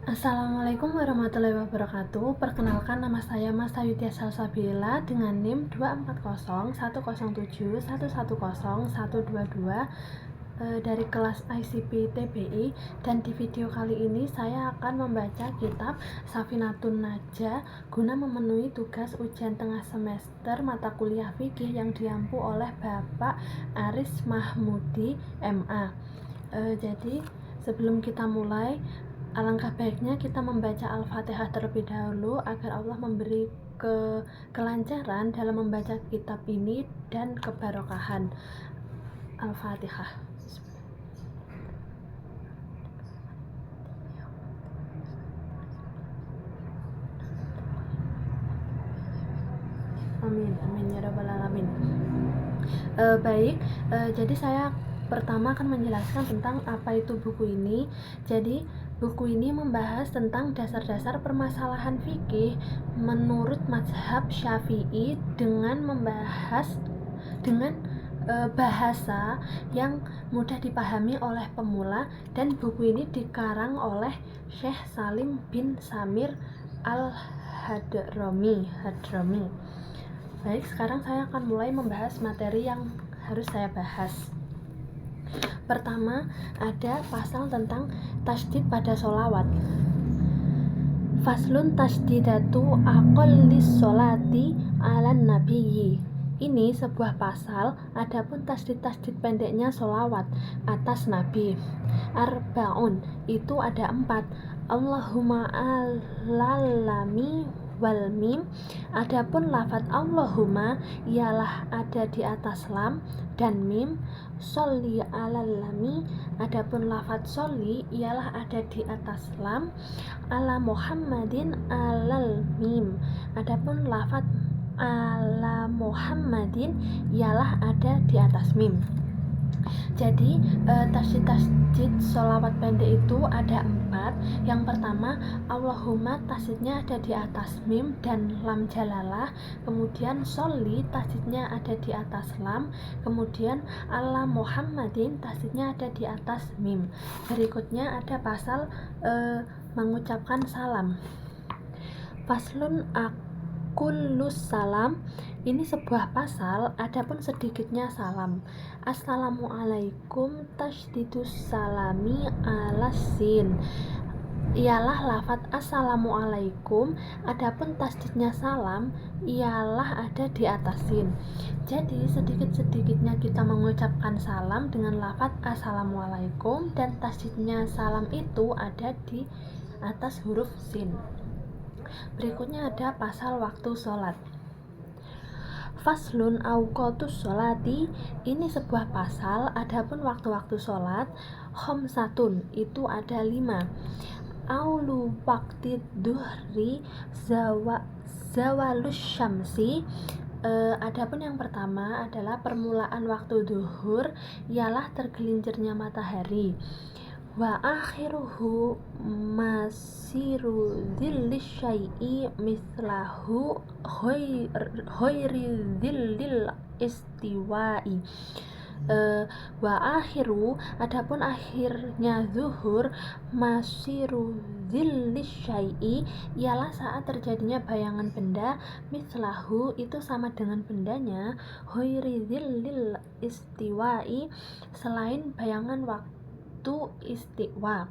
Assalamualaikum warahmatullahi wabarakatuh. Perkenalkan, nama saya Mas Ayudya Salsabila dengan NIM 2401011011022 dari kelas ICP TBI, dan di video kali ini saya akan membaca kitab Safinatun Najah guna memenuhi tugas ujian tengah semester mata kuliah fikih yang diampu oleh Bapak Aris Mahmudi MA. Jadi sebelum kita mulai, alangkah baiknya kita membaca Al-Fatihah terlebih dahulu agar Allah memberi kelancaran dalam membaca kitab ini dan kebarokahan. Al-Fatihah. Amin, amin ya rabbal alamin. Baik, jadi saya pertama akan menjelaskan tentang apa itu buku ini. Jadi buku ini membahas tentang dasar-dasar permasalahan fikih menurut mazhab Syafi'i dengan membahas dengan bahasa yang mudah dipahami oleh pemula, dan buku ini dikarang oleh Syekh Salim bin Samir Al-Hadrami. Baik, sekarang saya akan mulai membahas materi yang harus saya bahas. Pertama, ada pasal tentang tasydid pada sholawat. Faslun tasydidatu aqallis sholati alan nabiyyi. Ini sebuah pasal, adapun tasydid pendeknya sholawat atas Nabi. Arbaun, itu ada 4. Allahumma alalami wal mim. Adapun lafaz Allahumma ialah ada di atas lam dan mim. Sholli alal lami, adapun lafaz sholli ialah ada di atas lam. Ala Muhammadin alal mim, adapun lafaz ala Muhammadin ialah ada di atas mim. Jadi tasydid sholawat pendek itu ada 4. Yang pertama, Allahumma tasydidnya ada di atas mim dan lam jalalah. Kemudian sholli tasydidnya ada di atas lam. Kemudian ala Muhammadin tasydidnya ada di atas mim. Berikutnya ada pasal mengucapkan salam. Faslun akullus salam. Ini sebuah pasal, adapun sedikitnya salam. Assalamualaikum tasydidus salami ala sin ialah lafaz assalamualaikum, adapun tasydidnya salam ialah ada di atas sin. Jadi sedikit-sedikitnya kita mengucapkan salam dengan lafaz assalamualaikum, dan tasydidnya salam itu ada di atas huruf sin. Berikutnya ada pasal waktu sholat. Faslun auqatus sholati, ini sebuah pasal, adapun waktu-waktu sholat. Khamsatun, itu ada 5. Aulu waqtid duhri zawalus syamsi. Adapun yang pertama adalah permulaan waktu duhur ialah tergelincirnya matahari. Wa akhiruhu masiru dhillis syai'i mislahu ghairi dhillil istiwa'i. Wa akhiru, adapun akhirnya zuhur, masiru dhillis syai'i ialah saat terjadinya bayangan benda, mislahu itu sama dengan bendanya, ghairi dhillil istiwa'i selain bayangan waktu istiwa.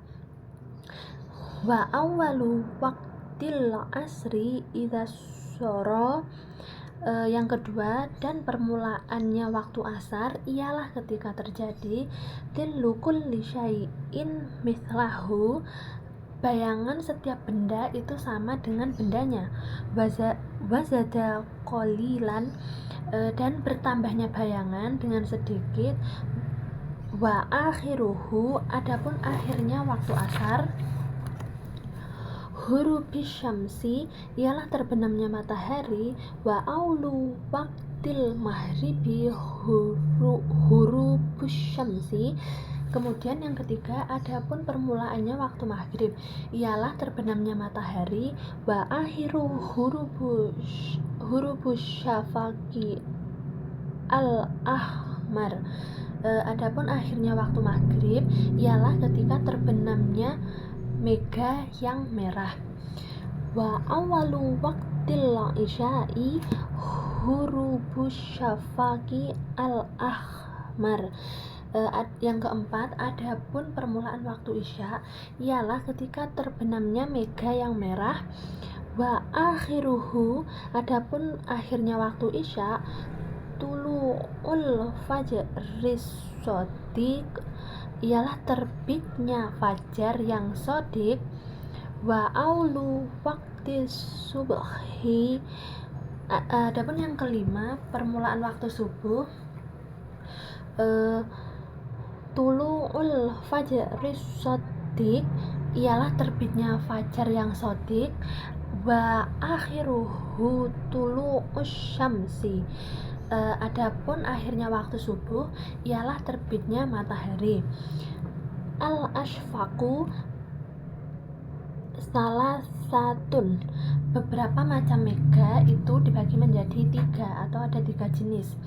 Wa awwalu waqtil asri idza syara, yang kedua, dan permulaannya waktu asar ialah ketika terjadi dhillu kulli syai'in mithlahu, bayangan setiap benda itu sama dengan bendanya. Wazada qalilan, dan bertambahnya bayangan dengan sedikit. Wa akhiruhu, adapun akhirnya waktu asar. Hurubis syamsi ialah terbenamnya matahari. Wa aulu waqtil mahribi hurubus syamsi. Kemudian yang ketiga, adapun permulaannya waktu maghrib ialah terbenamnya matahari. Wa akhiru hurubus syafaqi al-ahmar. Adapun akhirnya waktu maghrib ialah ketika terbenamnya mega yang merah. Wa awalu waqtil isya'i hurubus syafaqi al-ahmar. Yang keempat, adapun permulaan waktu isya ialah ketika terbenamnya mega yang merah. Wa akhiruhu, adapun akhirnya waktu isya, tulu'ul fajris shodiq, ialah terbitnya fajar yang shodiq. Wa aulu waktu subhi, adapun yang kelima, permulaan waktu subuh, tulu'ul fajris shodiq, ialah terbitnya fajar yang shodiq. Wa akhiruhu tulu'us syamsi, adapun akhirnya waktu subuh ialah terbitnya matahari. Al-asfaqu salah satun, beberapa macam mega itu dibagi menjadi 3 atau ada 3 jenis.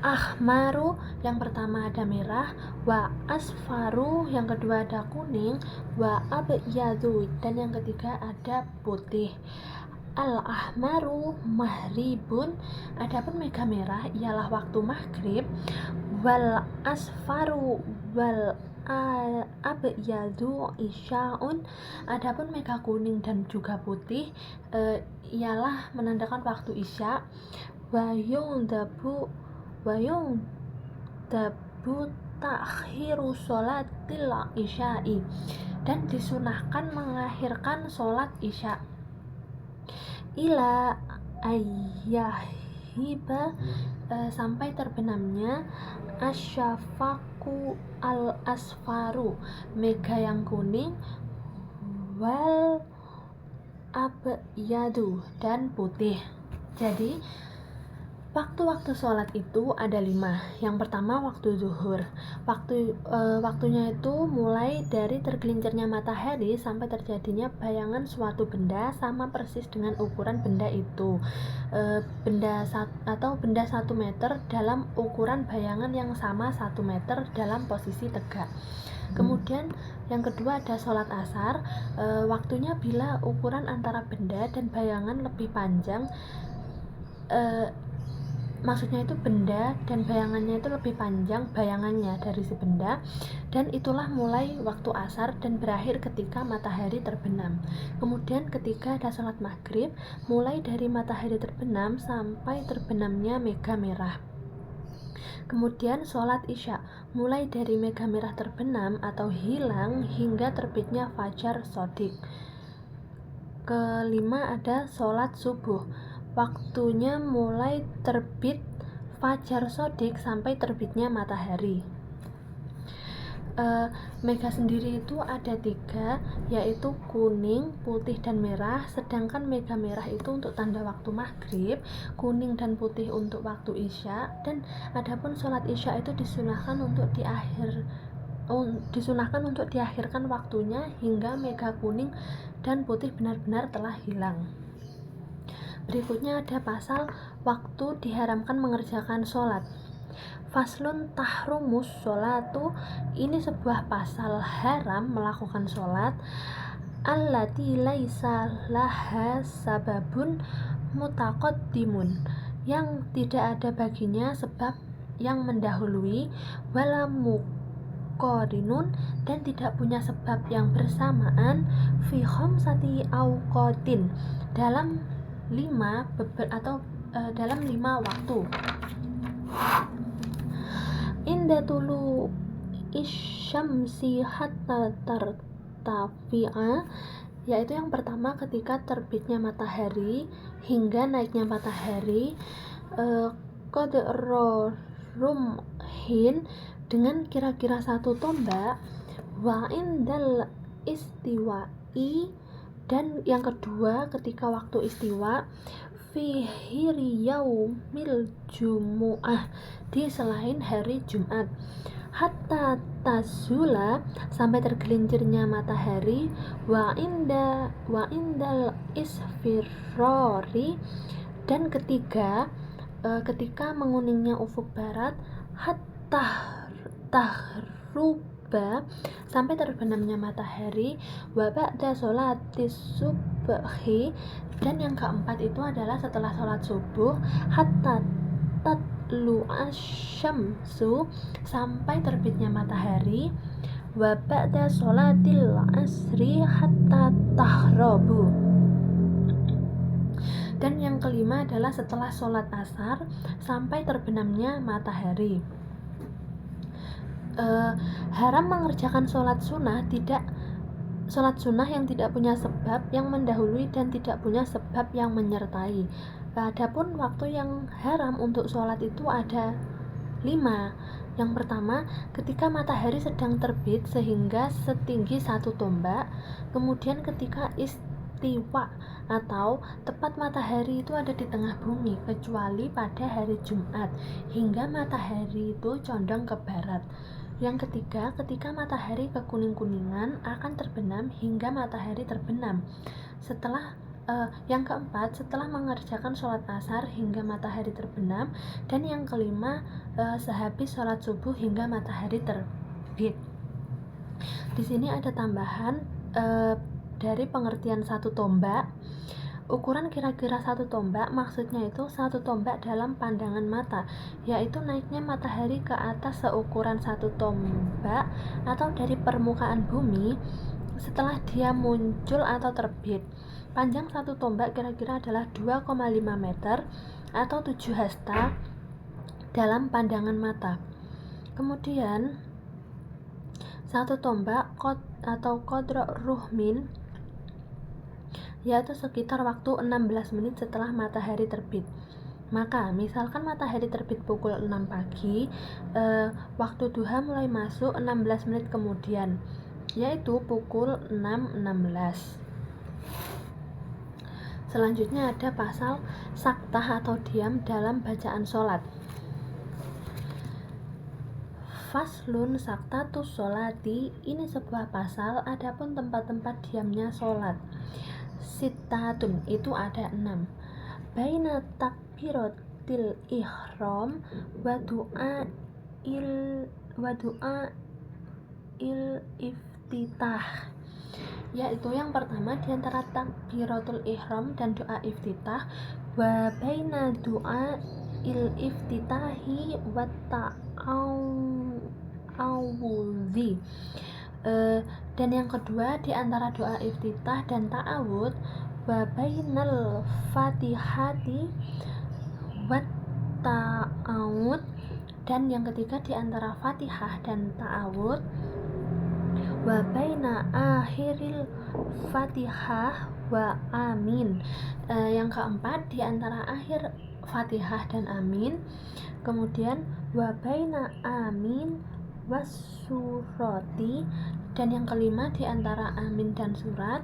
Ahmaru, yang pertama ada merah. Wa asfaru, yang kedua ada kuning. Wa abyadu, dan yang ketiga ada putih. Al-ahmaru mahribun, adapun mega merah ialah waktu maghrib. Wal asfaru wal abyadu isya'un, adapun mega kuning dan juga putih ialah menandakan waktu isya. Wa yungdabu ta'khiru sholatil isya'i, dan disunahkan mengakhirkan sholat isya ila ayyahiba, sampai terbenamnya asyafaqu al-asfaru, mega yang kuning, wal abyadu, dan putih. Jadi waktu-waktu sholat itu ada 5. Yang pertama waktu zuhur. Waktunya itu mulai dari tergelincirnya matahari sampai terjadinya bayangan suatu benda sama persis dengan ukuran benda itu. Benda 1 meter dalam ukuran bayangan yang sama 1 meter dalam posisi tegak. Kemudian yang kedua ada sholat asar. Waktunya bila ukuran antara benda dan bayangan lebih panjang, maksudnya itu benda dan bayangannya itu lebih panjang bayangannya dari si benda, dan itulah mulai waktu asar dan berakhir ketika matahari terbenam. Kemudian ketiga ada sholat maghrib, mulai dari matahari terbenam sampai terbenamnya mega merah. Kemudian sholat isya, mulai dari mega merah terbenam atau hilang hingga terbitnya fajar shodiq. Kelima ada sholat subuh, waktunya mulai terbit fajar shodiq sampai terbitnya matahari. Mega sendiri itu ada 3, yaitu kuning, putih, dan merah. Sedangkan mega merah itu untuk tanda waktu maghrib, kuning dan putih untuk waktu isya. Dan adapun sholat isya itu disunahkan untuk diakhirkan waktunya hingga mega kuning dan putih benar-benar telah hilang. Berikutnya ada pasal waktu diharamkan mengerjakan sholat. Faslun tahrumus sholatu, ini sebuah pasal haram melakukan sholat. Allati laisa laha sababun mutaqaddimun, yang tidak ada baginya sebab yang mendahului. Wala muqarinun, dan tidak punya sebab yang bersamaan. Fi khamsati awqatin, dalam 5 waktu. Inda tulu isyamsi hatta tartafi'a, yaitu yang pertama ketika terbitnya matahari hingga naiknya matahari. Qadra rumhin, dengan kira-kira 1 tombak. Wa indal istiwa'i, dan yang kedua ketika waktu istiwa. Fi hiri yaumil jumu'ah, di selain hari Jumat. Hatta tazula, sampai tergelincirnya matahari. Wa indal isfirori, dan ketiga ketika menguningnya ufuk barat. Hatta sampai terbenamnya matahari, wa ba'da sholatis subhi, dan yang keempat itu adalah setelah sholat subuh, hatta tatlu asyamsu, sampai terbitnya matahari, wa ba'da sholatil asri hatta tahrobu, dan yang kelima adalah setelah sholat asar sampai terbenamnya matahari. Haram mengerjakan sholat sunnah yang tidak punya sebab yang mendahului dan tidak punya sebab yang menyertai. Adapun waktu yang haram untuk sholat itu ada 5. Yang pertama, ketika matahari sedang terbit sehingga setinggi 1 tombak, kemudian ketika istiwa atau tepat matahari itu ada di tengah bumi, kecuali pada hari Jumat hingga matahari itu condong ke barat. Yang ketiga, ketika matahari kekuning-kuningan akan terbenam hingga matahari terbenam. Yang keempat, setelah mengerjakan sholat asar hingga matahari terbenam. Dan yang kelima, sehabis sholat subuh hingga matahari terbit. Di sini ada tambahan dari pengertian 1 tombak. Ukuran kira-kira 1 tombak maksudnya itu 1 tombak dalam pandangan mata, yaitu naiknya matahari ke atas seukuran 1 tombak atau dari permukaan bumi setelah dia muncul atau terbit. Panjang 1 tombak kira-kira adalah 2,5 meter atau 7 hasta dalam pandangan mata. Kemudian 1 tombak atau qadra ruhmin, yaitu sekitar waktu 16 menit setelah matahari terbit. Maka misalkan matahari terbit pukul 6 pagi, waktu duha mulai masuk 16 menit kemudian, yaitu pukul 6.16. Selanjutnya ada pasal saktah atau diam dalam bacaan sholat. Faslun saktatus sholati, ini sebuah pasal, adapun tempat-tempat diamnya sholat. Sittatun, itu ada 6. Baina takbiratil ihram wa du'a il iftitah, yaitu yang pertama di antara takbiratul ihram dan doa iftitah, wa baina du'a il iftitahi wa ta'awudzi. Dan yang kedua di antara doa iftitah dan ta'awud, wa bainal fatihati wa ta'awud, dan yang ketiga di antara fatihah dan ta'awud, wa baina akhiril fatihah wa amin. Yang keempat di antara akhir fatihah dan amin, kemudian wa baina amin wasurati, dan yang kelima di antara amin dan surat,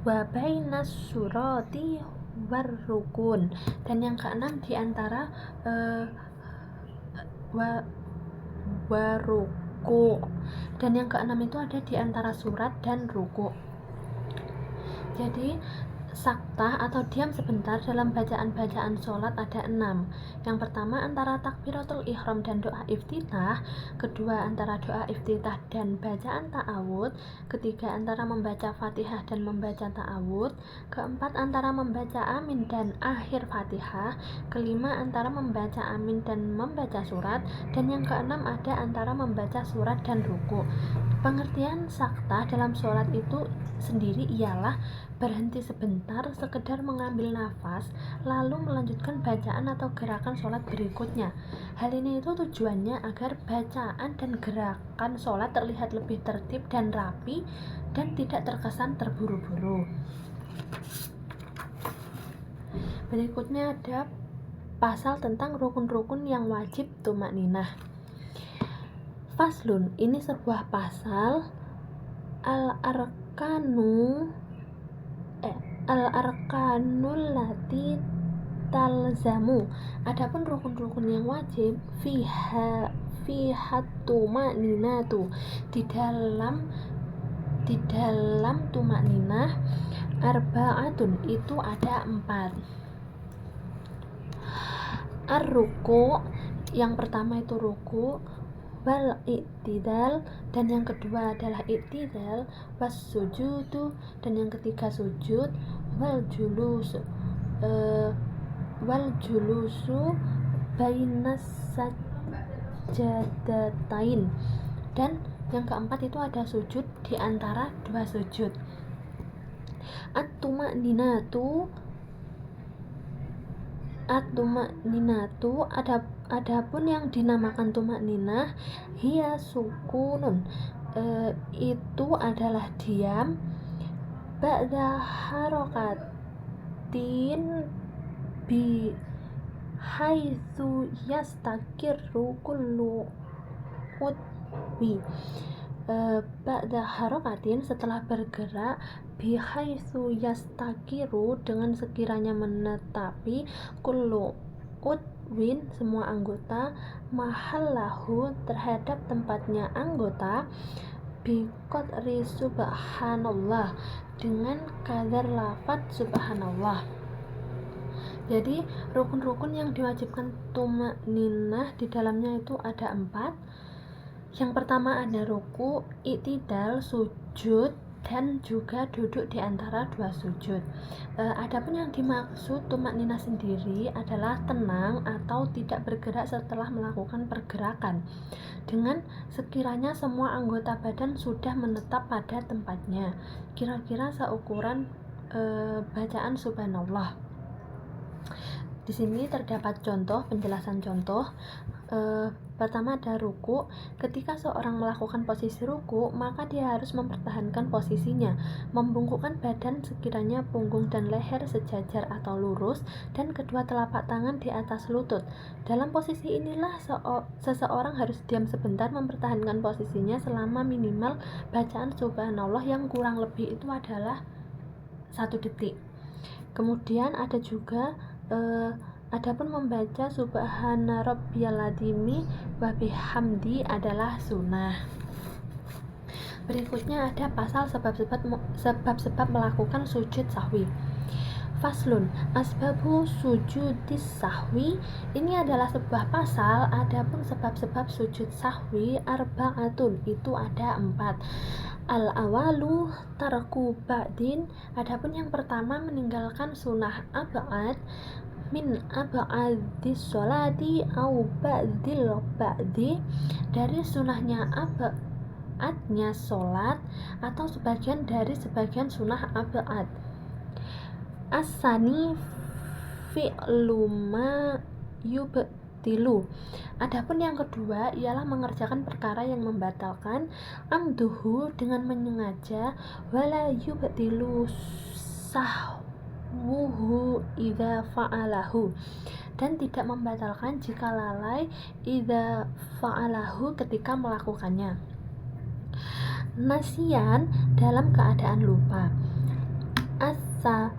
wa bainas surati warrukun, dan yang keenam di antara waruku, dan yang keenam itu ada di antara surat dan ruku. Jadi saktah atau diam sebentar dalam bacaan-bacaan sholat ada 6. Yang pertama antara takbiratul ihram dan doa iftitah, kedua antara doa iftitah dan bacaan ta'awud, ketiga antara membaca fatihah dan membaca ta'awud, keempat antara membaca amin dan akhir fatihah, kelima antara membaca amin dan membaca surat, dan yang keenam ada antara membaca surat dan ruku. Pengertian saktah dalam sholat itu sendiri ialah berhenti sebentar, sekedar mengambil nafas, lalu melanjutkan bacaan atau gerakan sholat berikutnya. Hal ini itu tujuannya agar bacaan dan gerakan sholat terlihat lebih tertib dan rapi dan tidak terkesan terburu-buru. Berikutnya ada pasal tentang rukun-rukun yang wajib tumakninah. Faslun, ini sebuah pasal al-arkanul lati talzamu. Adapun rukun-rukun yang wajib fiha tumakninatu, di dalam tumakninah arba'atun, itu ada 4. Ar-ruku, yang pertama itu ruku, wal i'tidal, dan yang kedua adalah i'tidal, was sujudu, dan yang ketiga sujud, wal julus wal julusu bainas sajadatain, dan yang keempat itu ada sujud di antara dua sujud. At-tumakninatu adapun yang dinamakan tumakninah hiya sukunun, itu adalah diam, ba'da harokatin bi haitsu yastakirru kullu udwi, ba'da harokatin setelah bergerak, bihaitsu yastakiru dengan sekiranya menetapi, kullu udwin semua anggota, mahallahu terhadap tempatnya anggota, biqadri subhanallah dengan kadar lafaz subhanallah. Jadi rukun-rukun yang diwajibkan tumakninah di dalamnya itu ada 4. Yang pertama ada ruku, i'tidal, sujud, dan juga duduk di antara dua sujud. Adapun yang dimaksud tumakninah sendiri adalah tenang atau tidak bergerak setelah melakukan pergerakan, dengan sekiranya semua anggota badan sudah menetap pada tempatnya, kira-kira seukuran bacaan subhanallah. Di sini terdapat contoh, penjelasan contoh. Pertama ada ruku. Ketika seorang melakukan posisi ruku, maka dia harus mempertahankan posisinya, membungkukkan badan sekiranya punggung dan leher sejajar atau lurus, dan kedua telapak tangan di atas lutut. Dalam posisi inilah seseorang harus diam sebentar mempertahankan posisinya selama minimal bacaan subhanallah yang kurang lebih itu adalah 1 detik. Kemudian ada juga adapun membaca subhana rabbiyal azimi wa bihamdi adalah sunnah. Berikutnya ada pasal sebab-sebab melakukan sujud sahwi. Faslun, asbabu sujudis sahwi. Ini adalah sebuah pasal. Adapun sebab-sebab sujud sahwi arba'atun, itu ada 4. Al-awalu tarku ba'din. Adapun yang pertama meninggalkan sunnah ab'ad min ab'adis sholati au ba'dil ba'di, dari sunnahnya ab'adnya sholat atau sebagian dari sebagian sunnah ab'ad. As-sani fi'lu ma yubtilu. Adapun yang kedua ialah mengerjakan perkara yang membatalkan, amduhu dengan menyengaja, wala yubtilu sahwuhu idza fa'alahu, dan tidak membatalkan jika lalai idza fa'alahu ketika melakukannya. Nasian dalam keadaan lupa. As-salisu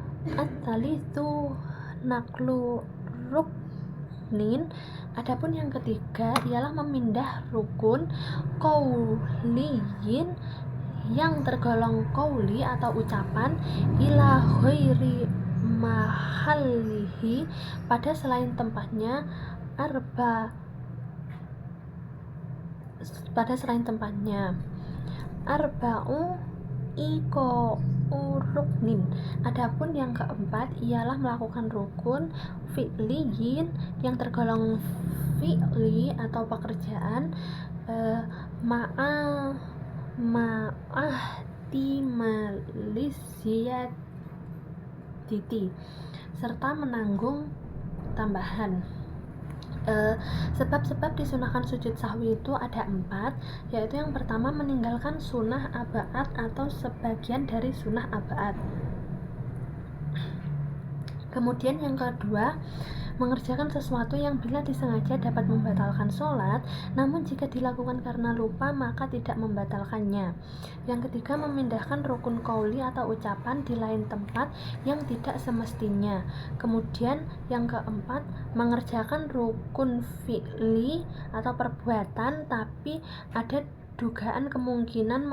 naklu ruknin. Adapun yang ketiga ialah memindah rukun qauliyin yang tergolong qauli atau ucapan, ila ghairi mahallihi pada selain tempatnya, arba'u iko ruknin. Adapun yang keempat ialah melakukan rukun fi'liyin yang tergolong fi'li atau pekerjaan, ma'ahtimaliziyaditi, serta menanggung tambahan. Sebab-sebab disunahkan sujud sahwi itu ada 4, yaitu yang pertama meninggalkan sunnah ab'ad atau sebagian dari sunnah ab'ad. Kemudian yang kedua, mengerjakan sesuatu yang bila disengaja dapat membatalkan sholat, namun jika dilakukan karena lupa maka tidak membatalkannya. Yang ketiga, memindahkan rukun qauli atau ucapan di lain tempat yang tidak semestinya. Kemudian yang keempat, mengerjakan rukun fi'li atau perbuatan tapi ada dugaan kemungkinan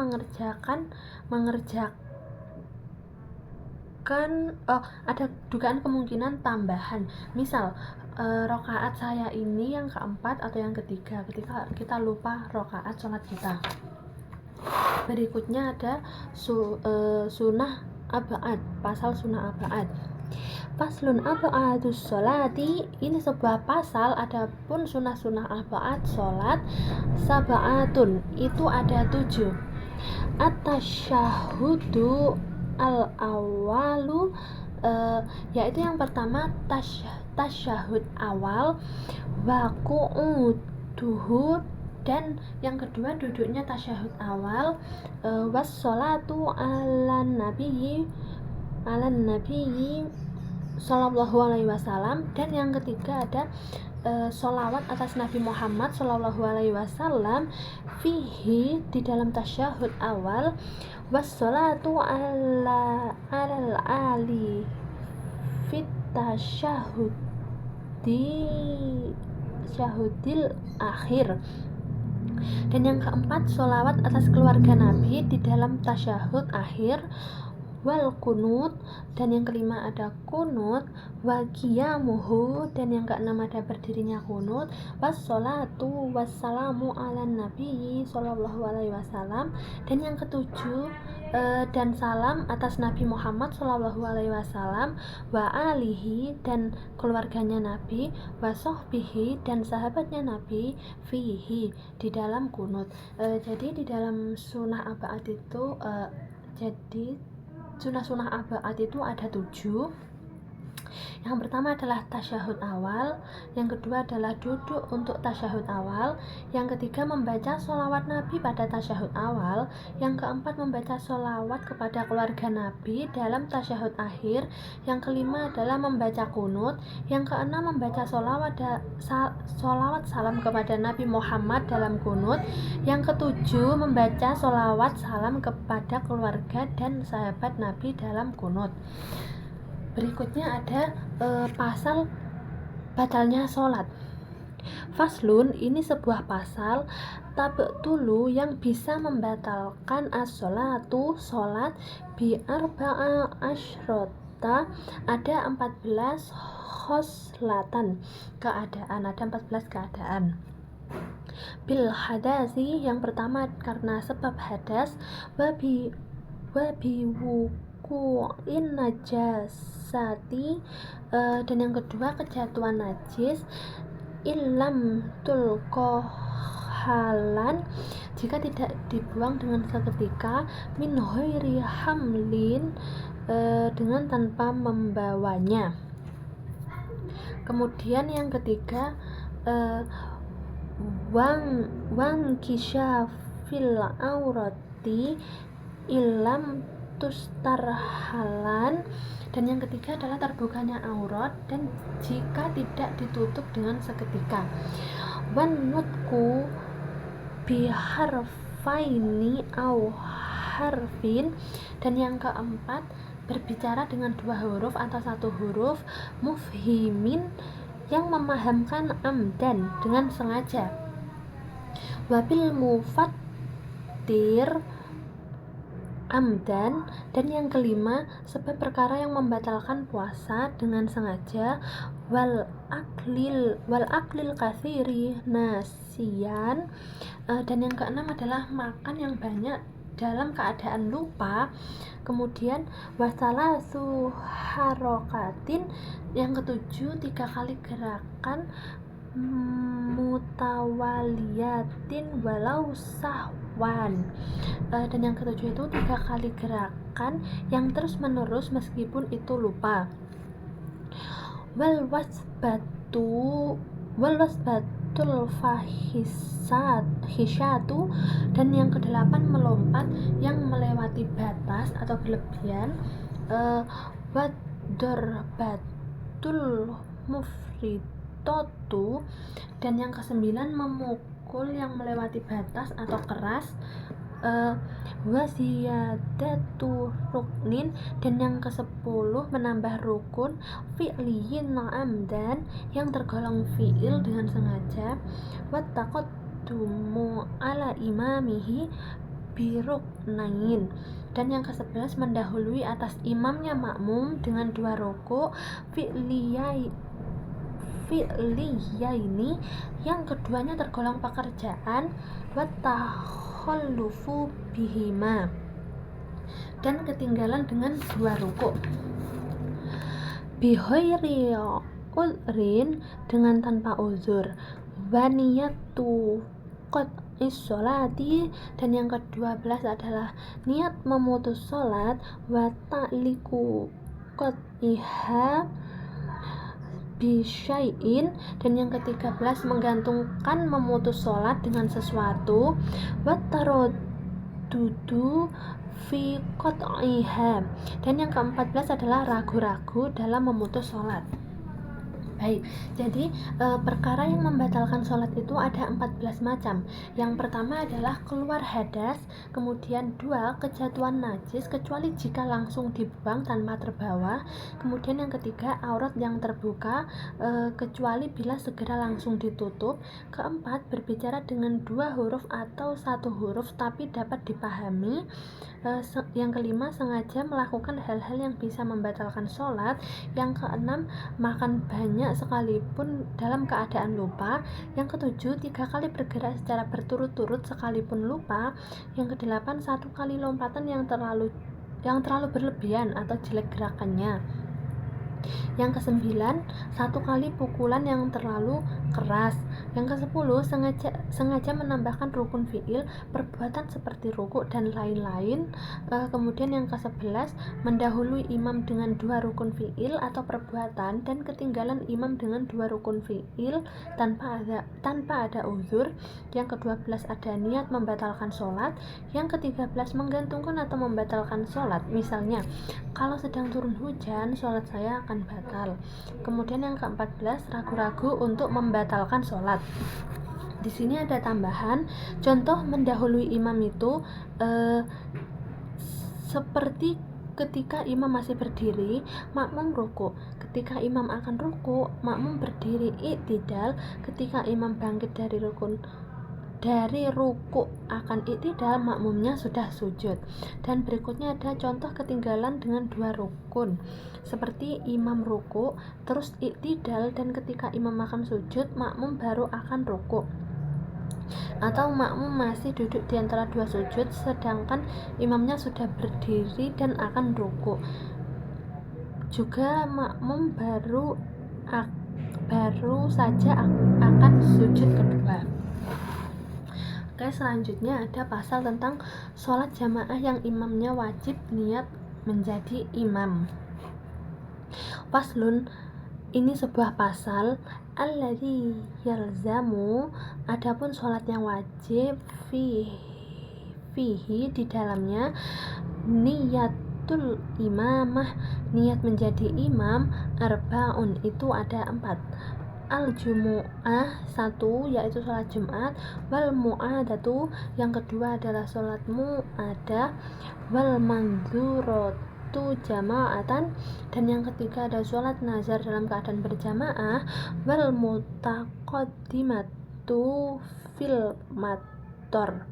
ada dugaan kemungkinan tambahan. Misal rokaat saya ini yang keempat atau yang ketiga ketika kita lupa rokaat sholat kita. Berikutnya ada sunnah ab'ad, pasal sunnah ab'ad. Faslun ab'adus sholati, ini sebuah pasal. Adapun sunnah-sunnah ab'ad sholat sab'atun, itu ada 7. At-tasyahhudu al-awalu, yaitu yang pertama tasyahud awal, wa qu'uduhu, dan yang kedua duduknya tasyahud awal, wassalatu alan nabiyyi sallallahu alaihi wasallam, dan yang ketiga ada sholawat atas Nabi Muhammad sallallahu alaihi wasallam fihi, di dalam tasyahud awal, wassalatu alal ali fit tasyahudil akhir, dan yang keempat sholawat atas keluarga Nabi di dalam tasyahud akhir, wal kunut, dan yang kelima ada kunut, wa qiyamuhu, dan yang keenam ada berdirinya kunut, wassalatu wassalamu ala nabi sallallahu alaihi wasallam, dan yang ketujuh dan salam atas Nabi Muhammad sallallahu alaihi wasallam, wa alihi, dan keluarganya Nabi, wa sahbihi, dan sahabatnya Nabi, fihi, di dalam kunut. Jadi di dalam sunnah ab'ad itu sunnah ab'ad itu ada 7. Yang pertama adalah tasyahud awal, yang kedua adalah duduk untuk tasyahud awal, yang ketiga membaca sholawat Nabi pada tasyahud awal, yang keempat membaca sholawat kepada keluarga Nabi dalam tasyahud akhir, yang kelima adalah membaca kunut, yang keenam membaca sholawat salam kepada Nabi Muhammad dalam kunut, yang ketujuh membaca sholawat salam kepada keluarga dan sahabat Nabi dalam kunut. Berikutnya ada pasal batalnya sholat. Faslun, ini sebuah pasal tabtulu, yang bisa membatalkan as-sholatu, sholat, bi arba'a asyrota, ada 14 khoslatan, keadaan, ada 14 keadaan. Bil hadasi, yang pertama karena sebab hadas, wabi wuku'in najasati, dan yang kedua kejatuhan najis, ilam tulkohalan, jika tidak dibuang dengan seketika, min ghairi hamlin, dengan tanpa membawanya. Kemudian yang ketiga wang kisyafil aurati ilam tustarhalan, dan yang ketiga adalah terbukanya aurat dan jika tidak ditutup dengan seketika. Wan nutku biharfaini au harfin, dan yang keempat berbicara dengan 2 huruf atau 1 huruf, mufhimin, yang memahamkan, amdan, dengan sengaja, wabil mufattir amdan, dan yang kelima sebab perkara yang membatalkan puasa dengan sengaja, wal aklil katsiri nasiyan, dan yang keenam adalah makan yang banyak dalam keadaan lupa. Kemudian wasalasu harokatin, yang ketujuh 3 kali gerakan mutawaliyatin walau sahwan, dan yang ketujuh itu 3 kali gerakan yang terus menerus meskipun itu lupa. Wal wasbatul fahisyatu, dan yang ke-8 melompat yang melewati batas atau berlebihan, wadorbatul mufridotu, dan yang ke-9 memukul yang melewati batas atau keras, wasiyadatu ruknin, dan yang ke-10 menambah rukun, fi'liyin amdan, yang tergolong fi'il dengan sengaja, wattaqaddumu ala imamihi biruknain, dan yang ke-11 mendahului atas imamnya makmum dengan 2 rukuk, fi'liyaini, yang keduanya tergolong pekerjaan, wa takhallufu bihima, dan ketinggalan dengan dua rukuk, bighairi udhrin, dengan tanpa uzur, wa niyatu qat'is sholati, dan yang ke-12 adalah niat memutus sholat, wa ta'liqu qat'iha bisyai'in, dan yang ke-13 menggantungkan memutus sholat dengan sesuatu, wa taraddudu fi qat'iha, dan yang ke-14 adalah ragu-ragu dalam memutus sholat. Baik, jadi perkara yang membatalkan sholat itu ada 14 macam. Yang pertama adalah keluar hadas, kemudian 2, kejatuhan najis kecuali jika langsung dibuang tanpa terbawa, kemudian yang ketiga aurat yang terbuka kecuali bila segera langsung ditutup, keempat berbicara dengan 2 huruf atau 1 huruf tapi dapat dipahami, yang kelima sengaja melakukan hal-hal yang bisa membatalkan sholat, yang keenam makan banyak sekalipun dalam keadaan lupa, yang ketujuh 3 kali bergerak secara berturut-turut sekalipun lupa, yang kedelapan 1 kali lompatan yang terlalu berlebihan atau jelek gerakannya, yang ke-9 1 kali pukulan yang terlalu keras, yang ke-10 sengaja menambahkan rukun fiil, perbuatan seperti rukuk dan lain-lain, kemudian yang ke-11 mendahului imam dengan 2 rukun fiil atau perbuatan dan ketinggalan imam dengan 2 rukun fiil tanpa ada uzur, yang ke-12 ada niat membatalkan sholat, yang ke-13 menggantungkan atau membatalkan sholat, misalnya kalau sedang turun hujan sholat saya akan batal. Kemudian yang ke-14 ragu-ragu untuk membatalkan sholat. Di sini ada tambahan, contoh mendahului imam itu seperti ketika imam masih berdiri, makmum rukuk. Ketika imam akan rukuk, makmum berdiri i'tidal. Ketika imam bangkit dari rukuk akan i'tidal, makmumnya sudah sujud. Dan berikutnya ada contoh ketinggalan dengan 2 rukun, seperti imam rukuk terus i'tidal, dan ketika imam akan sujud, makmum baru akan rukuk, atau makmum masih duduk di antara 2 sujud sedangkan imamnya sudah berdiri dan akan rukuk, juga makmum baru saja akan sujud kedua. Oke, selanjutnya ada pasal tentang sholat jamaah yang imamnya wajib niat menjadi imam. Faslun, ini sebuah pasal, alladzi yalzamu, adapun sholat yang wajib, fihi di dalamnya, niyatul imamah, niat menjadi imam, arbaun, itu ada 4. Al-jumu'ah, 1 yaitu sholat Jumat, wal mu'adatu, yang kedua adalah sholat mu'adah, wal mandzuratu jama'atan, dan yang ketiga ada sholat nazar dalam keadaan berjamaah, wal mutaqaddimatu fil mator,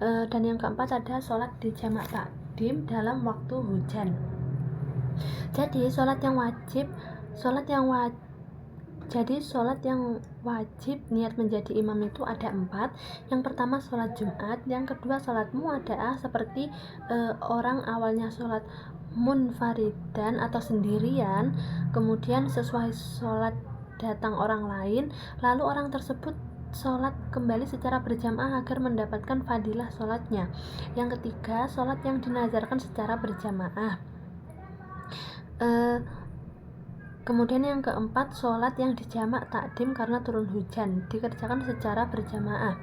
dan yang keempat ada sholat di jamak takdim dalam waktu hujan. Jadi sholat yang wajib niat menjadi imam itu ada 4. Yang pertama sholat Jumat, yang kedua sholat muadaah seperti orang awalnya sholat munfaridan atau sendirian, kemudian sesuai sholat datang orang lain, lalu orang tersebut sholat kembali secara berjamaah agar mendapatkan fadilah sholatnya. Yang ketiga sholat yang dinazarkan secara berjamaah. Kemudian yang keempat sholat yang dijamak takdim karena turun hujan, dikerjakan secara berjamaah.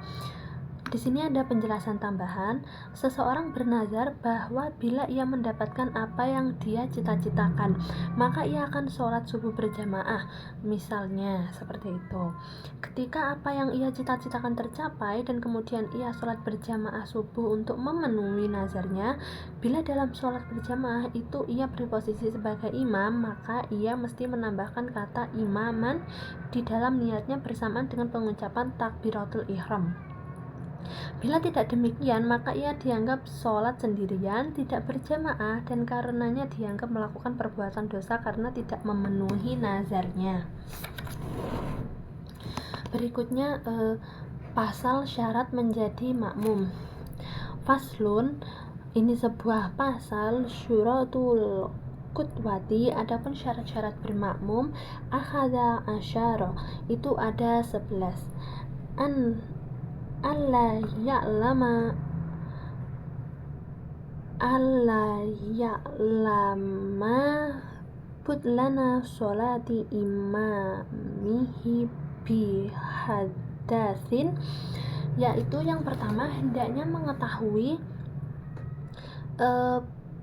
Di sini ada penjelasan tambahan. Seseorang bernazar bahwa bila ia mendapatkan apa yang dia cita-citakan, maka ia akan sholat subuh berjamaah, misalnya seperti itu. Ketika apa yang ia cita-citakan tercapai dan kemudian ia sholat berjamaah subuh untuk memenuhi nazarnya, bila dalam sholat berjamaah itu ia berposisi sebagai imam, maka ia mesti menambahkan kata imaman di dalam niatnya bersamaan dengan pengucapan takbiratul ihram. Bila tidak demikian, maka ia dianggap sholat sendirian, tidak berjamaah, dan karenanya dianggap melakukan perbuatan dosa karena tidak memenuhi nazarnya. Berikutnya pasal syarat menjadi makmum. Faslun, ini sebuah pasal syuratul qudwati, adapun syarat-syarat bermakmum akhadha asyara, itu ada 11. Alla ya'lama butlana sholati imamihi bihadatsin, yaitu yang pertama hendaknya mengetahui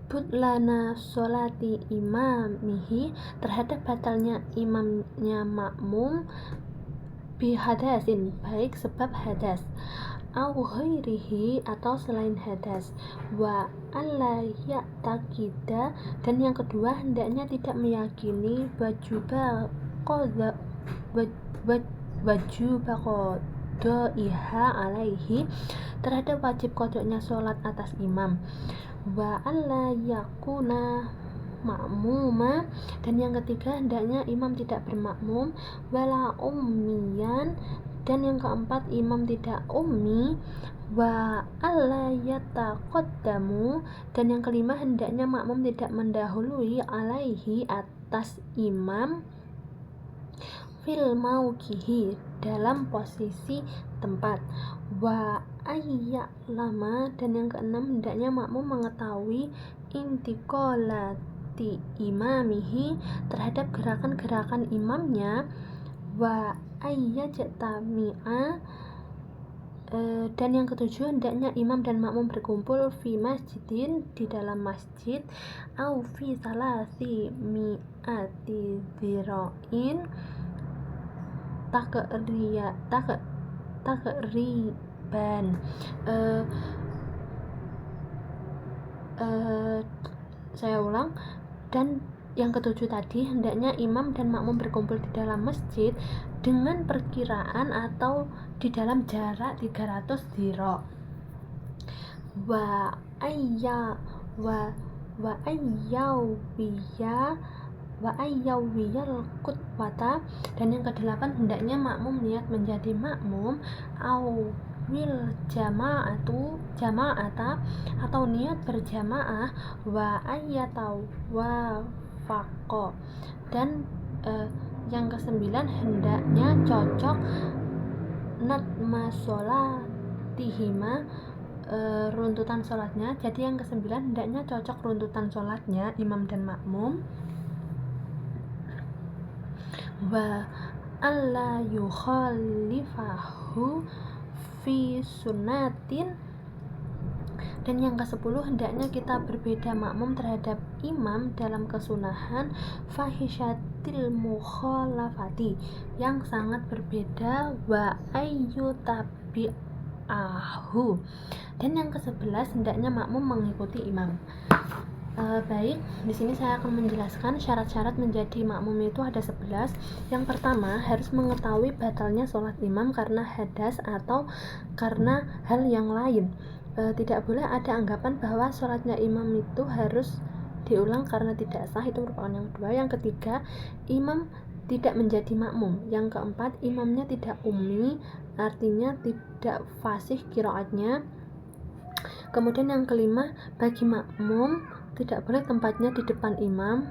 butlana sholati imamihi, terhadap batalnya imamnya makmum, bihadasin, baik sebab hadas, au ghairihi, atau selain hadas, wa alla ya'taqida, dan yang kedua hendaknya tidak meyakini wajuba qadaiha alaihi, terhadap wajib kodoknya sholat atas imam, wa alla yakuna makmuma, dan yang ketiga hendaknya imam tidak bermakmum, wala ummiyan, dan yang keempat imam tidak ummi, wa alla yataqaddamu, dan yang kelima hendaknya makmum tidak mendahului alaihi, atas imam, fil mauqihi, dalam posisi tempat, wa ayya'lama, dan yang keenam hendaknya makmum mengetahui intiqalati imamihi, terhadap gerakan-gerakan imamnya, wa ayyajtami'a, dan yang ketujuh hendaknya imam dan makmum berkumpul fi masjidin, di dalam masjid, au fi salasi mi'ati dzira'in takriban. Saya ulang, dan yang ketujuh tadi hendaknya imam dan makmum berkumpul di dalam masjid dengan perkiraan atau di dalam jarak 300 dzira', wa ayyawiyal qudwata, dan yang kedelapan hendaknya makmum niat menjadi makmum, au wil jama'ata, atau niat berjamaah, wa ayyatawafaqa, dan yang kesembilan hendaknya cocok natma sholatihima, runtutan sholatnya. Jadi yang kesembilan hendaknya cocok runtutan sholatnya imam dan makmum, wa alla yukhalifahu fi sunnatin, dan yang ke-10 hendaknya kita berbeda makmum terhadap imam dalam kesunahan, fahishatil mukhalafati, yang sangat berbeda, wa ayyu tabi'ahu, dan yang ke-11 hendaknya makmum mengikuti imam. Baik, di sini saya akan menjelaskan syarat-syarat menjadi makmum itu ada 11. Yang pertama, harus mengetahui batalnya sholat imam karena hadas atau karena hal yang lain. Tidak boleh ada anggapan bahwa sholatnya imam itu harus diulang karena tidak sah, itu merupakan yang kedua. Yang ketiga, imam tidak menjadi makmum. Yang keempat, imamnya tidak ummi, artinya tidak fasih qiraatnya. Kemudian yang kelima, bagi makmum tidak boleh tempatnya di depan imam.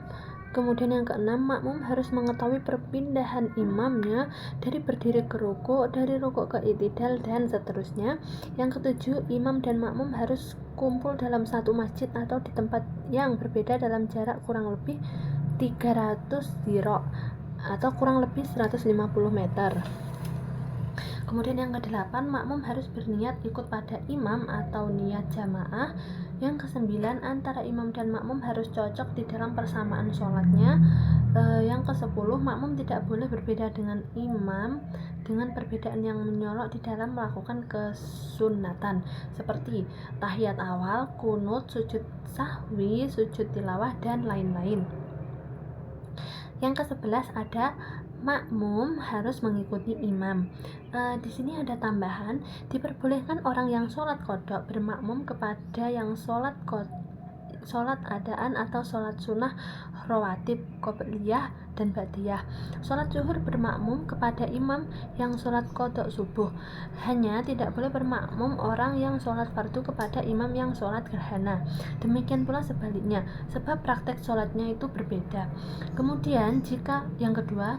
Kemudian yang keenam, makmum harus mengetahui perpindahan imamnya dari berdiri ke rukuk, dari rukuk ke i'tidal, dan seterusnya. Yang ketujuh, imam dan makmum harus kumpul dalam satu masjid atau di tempat yang berbeda dalam jarak kurang lebih 300 dzira' atau kurang lebih 150 meter. Kemudian yang ke-8, makmum harus berniat ikut pada imam atau niat jamaah. Yang ke-9, antara imam dan makmum harus cocok di dalam persamaan sholatnya. Yang ke-10, makmum tidak boleh berbeda dengan imam dengan perbedaan yang menyolok di dalam melakukan kesunatan, seperti tahiyat awal, kunut, sujud sahwi, sujud tilawah, dan lain-lain. Yang ke-11 ada makmum harus mengikuti imam. Di sini ada tambahan, diperbolehkan orang yang sholat qodok bermakmum kepada yang sholat sholat adaan atau sholat sunnah rawatib, qobliyah dan ba'diyah. Sholat zuhur bermakmum kepada imam yang sholat qodok subuh. Hanya tidak boleh bermakmum orang yang sholat fardu kepada imam yang sholat gerhana. Demikian pula sebaliknya, sebab praktek sholatnya itu berbeda. Kemudian yang kedua,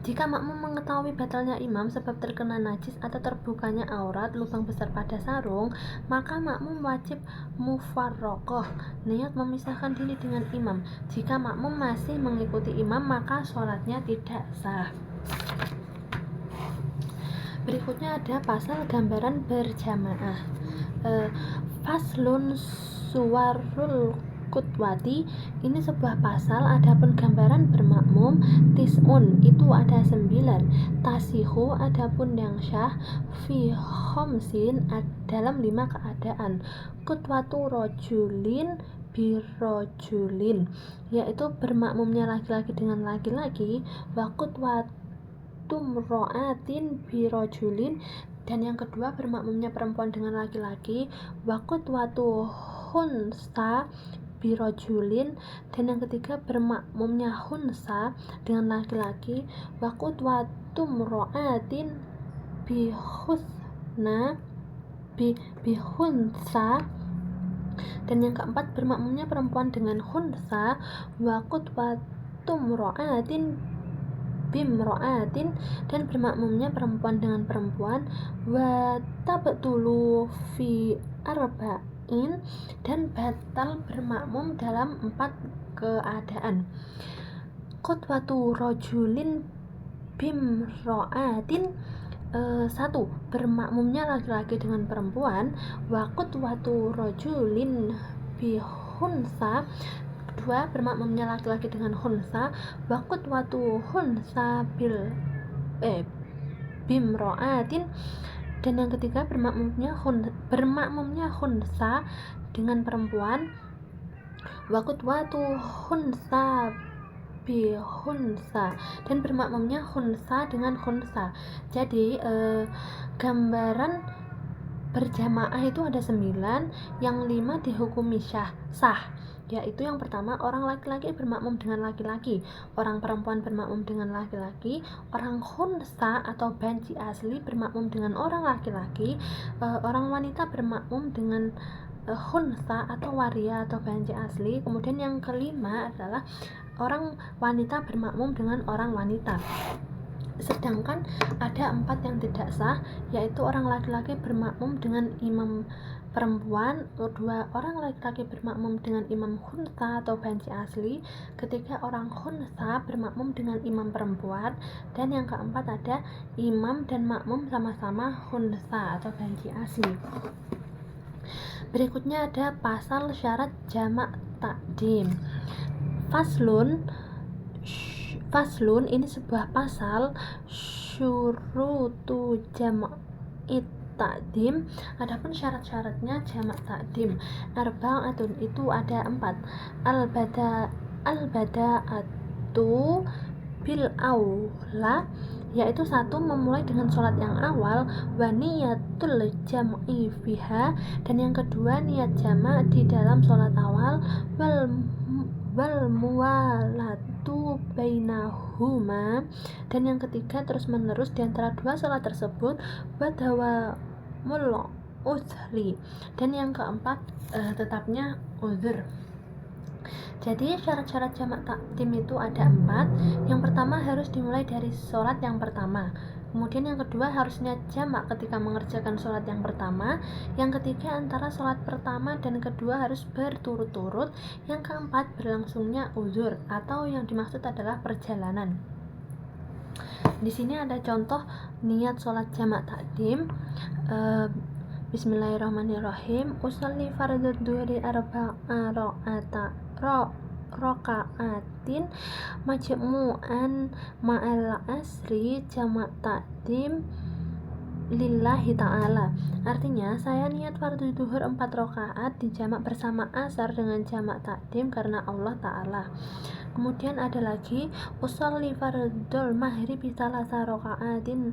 jika makmum mengetahui batalnya imam sebab terkena najis atau terbukanya aurat lubang besar pada sarung, maka makmum wajib mufarroqoh, niat memisahkan diri dengan imam. Jika makmum masih mengikuti imam, maka sholatnya tidak sah. Berikutnya ada pasal gambaran berjamaah. Faslun suwarul kutwati, ini sebuah pasal. Adapun gambaran bermakmum, tis'un itu ada 9, tasihu adapun yang syah, fi khomsin dalam 5 keadaan, kutwatu rojulin birojulin, yaitu bermakmumnya laki-laki dengan laki-laki, wa kutwatum ro'atin birojulin, dan yang kedua bermakmumnya perempuan dengan laki-laki, wa kutwatu hunsa birojulin, dan yang ketiga bermakmumnya hunsa dengan laki-laki, wa qudwatum ro'atin bihunsa, dan yang keempat bermakmumnya perempuan dengan hunsa, wa qudwatum ro'atin bimro'atin, dan bermakmumnya perempuan dengan perempuan, wa tabtulu fi arba'in, dan batal bermakmum dalam 4 keadaan. Qudwatu rojulin bimro'atin, 1. Bermakmumnya laki-laki dengan perempuan, wa qudwatu rojulin bihunsa, 2. Bermakmumnya laki-laki dengan hunsa, wa qudwatu hunsa bimro'atin, dan yang ketiga bermakmumnya hunsa dengan perempuan, wa qudwatu hunsa bihunsa, dan bermakmumnya hunsa dengan hunsa. Jadi gambaran berjamaah itu ada 9, yang 5 dihukumi sah, yaitu yang pertama, orang laki-laki bermakmum dengan laki-laki, orang perempuan bermakmum dengan laki-laki, orang khunsa atau banci asli bermakmum dengan orang laki-laki, orang wanita bermakmum dengan khunsa atau waria atau banci asli. Kemudian yang kelima adalah orang wanita bermakmum dengan orang wanita. Sedangkan ada 4 yang tidak sah, yaitu orang laki-laki bermakmum dengan imam perempuan, 2 orang laki-laki bermakmum dengan imam khunsa atau banci asli, ketiga orang khunsa bermakmum dengan imam perempuan, dan yang keempat ada imam dan makmum sama-sama khunsa atau banci asli. Berikutnya ada pasal syarat jamak takdim. Faslun ini sebuah pasal, syurutu jam'it takdim. Adapun syarat-syaratnya jamak takdim, arba'atun itu ada 4. Al-bada'atu bil aula, yaitu 1. Memulai dengan sholat yang awal, wa niyatul jam'i fiha, dan yang kedua niat jamak di dalam sholat awal, wal muwalatu bainahuma, dan yang ketiga terus menerus di antara 2 sholat tersebut, wadawamul uzri, dan yang keempat tetapnya uzur. Jadi syarat-syarat jamak takdim itu ada 4. Yang pertama harus dimulai dari sholat yang pertama. Kemudian yang kedua harus niat jamak ketika mengerjakan sholat yang pertama. Yang ketiga antara sholat pertama dan kedua harus berturut-turut. Yang keempat berlangsungnya uzur atau yang dimaksud adalah perjalanan. Di sini ada contoh niat sholat jamak takdim. Bismillahirrahmanirrahim. Usolli fardhu dhuhri arba'a rokaatin majmu'an ma'al asri jamak takdim lillahi ta'ala. Artinya, saya niat fardhu duhur 4 rakaat dijamak bersama asar dengan jamak takdim karena Allah Ta'ala. Kemudian ada lagi usolli fardhul maghrib salasa rakaatin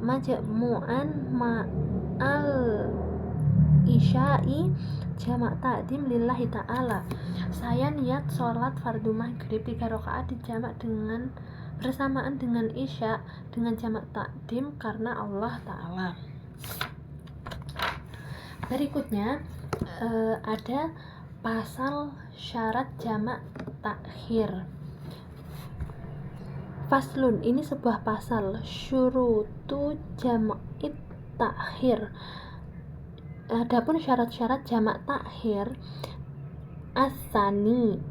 majmu'an ma'al isya'i jamak takdim lillahi ta'ala. Saya niat sholat fardu maghrib 3 rakaat dijamak dengan bersamaan dengan isya dengan jamak takdim karena Allah Ta'ala. Berikutnya ada pasal syarat jamak takhir. Faslun, ini sebuah pasal. Syurutu jam'it takhir. Adapun syarat-syarat jamak takhir, asnani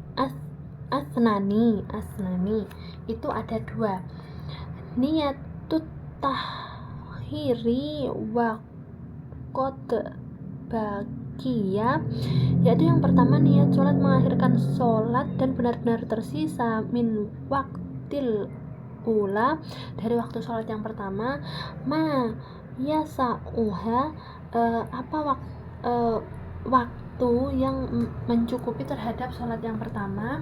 itu ada 2. Niyatut takhiri wa qad baqiya, yaitu yang pertama niat sholat mengakhirkan sholat dan benar-benar tersisa min waqtil ula, dari waktu sholat yang pertama, ma yasa'uha, waktu yang mencukupi terhadap sholat yang pertama,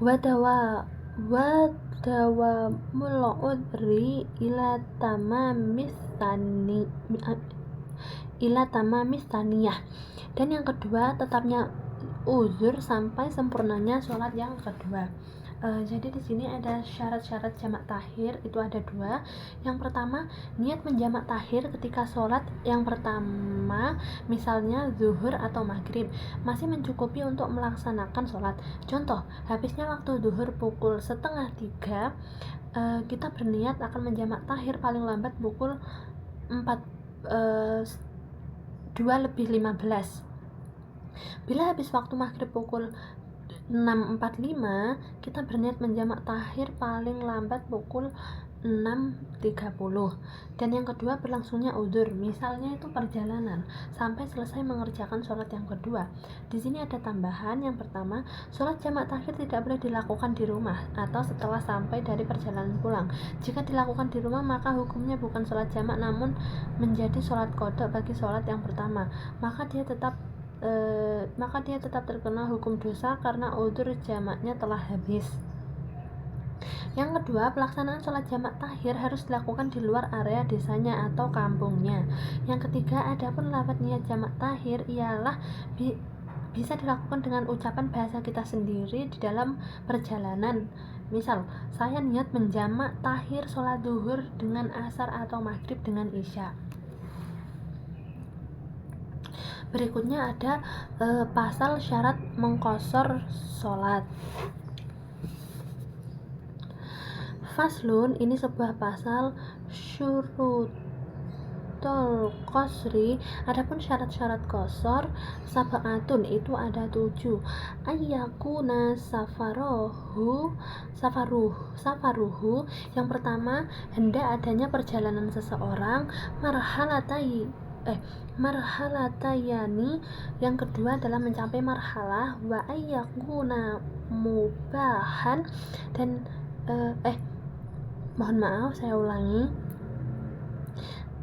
wadawa mul'udri ila tamamis taniyah, dan yang kedua tetapnya uzur sampai sempurnanya sholat yang kedua. Jadi di sini ada syarat-syarat jamak takhir, itu ada 2. Yang pertama, niat menjamak takhir ketika sholat yang pertama, misalnya zuhur atau maghrib, masih mencukupi untuk melaksanakan sholat. Contoh, habisnya waktu zuhur pukul 2:30, kita berniat akan menjamak takhir paling lambat pukul 2:15. Bila habis waktu maghrib pukul 6:45, kita berniat menjamak takhir paling lambat pukul 6:30. Dan yang kedua berlangsungnya uzur, misalnya itu perjalanan, sampai selesai mengerjakan sholat yang kedua. Di sini ada tambahan. Yang pertama, sholat jamak takhir tidak boleh dilakukan di rumah atau setelah sampai dari perjalanan pulang. Jika dilakukan di rumah, maka hukumnya bukan sholat jamak namun menjadi sholat qadha bagi sholat yang pertama. Maka dia tetap terkena hukum dosa karena uzur jamaknya telah habis. Yang kedua, pelaksanaan sholat jamak takhir harus dilakukan di luar area desanya atau kampungnya. Yang ketiga, adapun lafaz niat jamak takhir ialah bisa dilakukan dengan ucapan bahasa kita sendiri di dalam perjalanan. Misal, saya niat menjamak takhir sholat zuhur dengan asar atau maghrib dengan isya. Berikutnya ada pasal syarat mengqashar sholat. Faslun, ini sebuah pasal. Syurutul qasri, adapun syarat-syarat qashar, sab'atun, itu ada 7. Ayyakuna safaruhu, yang pertama hendak adanya perjalanan seseorang, marhalatayani, yang kedua adalah mencapai marhalah, wa ayyakuna mubahan, dan mohon maaf, saya ulangi,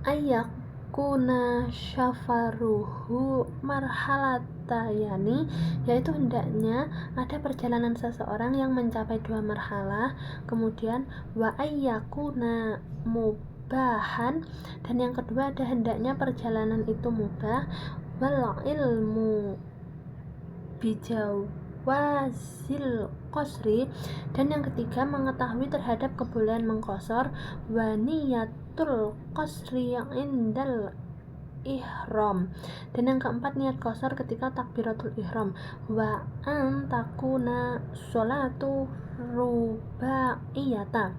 ayyakuna syafaruhu marhalatayani, yaitu hendaknya ada perjalanan seseorang yang mencapai 2 marhalah, kemudian wa ayyakuna mubahan, dan yang kedua ada hendaknya perjalanan itu mubah, wal ilmu bijawazil qasri, dan yang ketiga mengetahui terhadap kebolehan mengqashar, wa niyatul qasri indal ihram, dan yang keempat niat qashar ketika takbiratul ihram, wa an takuna sholatu rubaiyata,